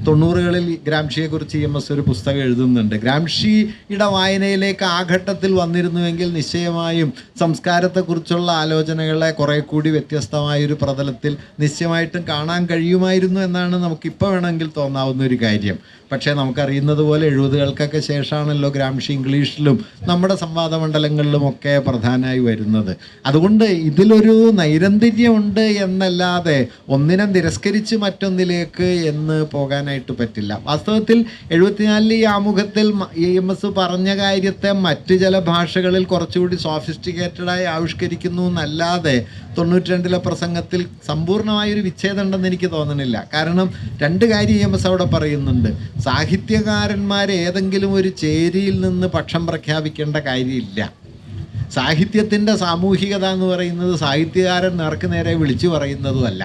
90-കളിൽ ഗ്രാംഷിയെക്കുറിച്ച് EMS ഒരു പുസ്തകം എഴുതുന്നുണ്ട്. ഗ്രാംഷിയുടെ വായനയിലേക്ക് ആ ഘട്ടത്തിൽ വന്നിരുന്നുവെങ്കിൽ നിശ്ചയമായും സംസ്കാരത്തെക്കുറിച്ചുള്ള ആലോചനകളെ കുറേ കൂടി വ്യത്യസ്തമായൊരു പ്രതലത്തിൽ നിശ്ചയമായിട്ടും കാണാൻ കഴിയുമായിരുന്നു എന്നാണ് നമുക്കിപ്പോൾ വേണമെങ്കിൽ തോന്നാവുന്ന ഒരു കാര്യം. പക്ഷേ നമുക്കറിയുന്നത് പോലെ 70-കൾക്കൊക്കെ ശേഷമാണല്ലോ ഗ്രാംഷി ഇംഗ്ലീഷിലും നമ്മുടെ സംവാദ മണ്ഡലങ്ങളിലുമൊക്കെ പ്രധാനമായി വരുന്നത്. അതുകൊണ്ട് ഇതിലൊരു നൈരന്തര്യമുണ്ട് എന്നല്ലാതെ ഒന്നിനെ തിരസ്കരിച്ച് മറ്റൊന്നിലേക്ക് എന്ന് പോകാനായിട്ട് പറ്റില്ല. വാസ്തവത്തിൽ 74-ലെ ഈ ആമുഖത്തിൽ EMS പറഞ്ഞ കാര്യത്തെ മറ്റ് ചില ഭാഷകളിൽ കുറച്ചുകൂടി സോഫിസ്റ്റിക്കേറ്റഡായി ആവിഷ്കരിക്കുന്നു എന്നല്ലാതെ 92-ലെ പ്രസംഗത്തിൽ സമ്പൂർണ്ണമായൊരു വിച്ഛേദം ഉണ്ടെന്ന് എനിക്ക് തോന്നുന്നില്ല. കാരണം 2 കാര്യം EMS അവിടെ പറയുന്നുണ്ട്. സാഹിത്യകാരന്മാർ ഏതെങ്കിലും ഒരു ചേരിയിൽ നിന്ന് പക്ഷം പ്രഖ്യാപിക്കേണ്ട കാര്യമില്ല. സാഹിത്യത്തിൻ്റെ സാമൂഹികത എന്ന് പറയുന്നത് സാഹിത്യകാരൻ നേർക്ക് നേരെ വിളിച്ചു പറയുന്നതുമല്ല.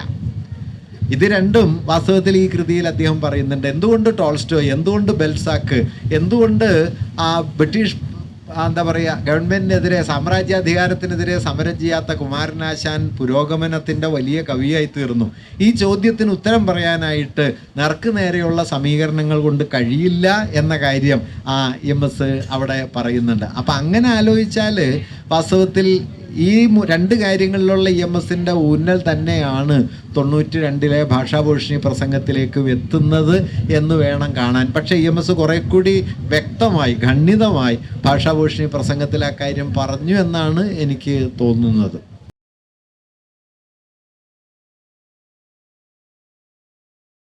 ഇത് രണ്ടും വാസ്തവത്തിൽ ഈ കൃതിയിൽ അദ്ദേഹം പറയുന്നുണ്ട്. എന്തുകൊണ്ട് ടോൾസ്റ്റോയ്, എന്തുകൊണ്ട് ബെൽസാക്ക്, എന്തുകൊണ്ട് ബ്രിട്ടീഷ് ഗവൺമെൻറ്റിനെതിരെ, സാമ്രാജ്യാധികാരത്തിനെതിരെ സമരം ചെയ്യാത്ത കുമാരനാശാൻ പുരോഗമനത്തിൻ്റെ വലിയ കവിയായി തീർന്നു? ഈ ചോദ്യത്തിന് ഉത്തരം പറയാനായിട്ട് നേർക്ക് നേരെയുള്ള സമീകരണങ്ങൾ കൊണ്ട് കഴിയില്ല എന്ന കാര്യം EMS അവിടെ പറയുന്നുണ്ട്. അപ്പം അങ്ങനെ ആലോചിച്ചാൽ വാസ്തവത്തിൽ ഈ രണ്ട് കാര്യങ്ങളിലുള്ള EMSൻ്റെ ഊന്നൽ തന്നെയാണ് 92-ലെ ഭാഷാഭൂഷണി പ്രസംഗത്തിലേക്ക് എത്തുന്നത് എന്ന് വേണം കാണാൻ. പക്ഷേ EMS കുറേ കൂടി വ്യക്തമായി ഖണ്ഡിതമായി ഭാഷാഭൂഷണി പ്രസംഗത്തിൽ ആ കാര്യം പറഞ്ഞു എന്നാണ് എനിക്ക് തോന്നുന്നത്.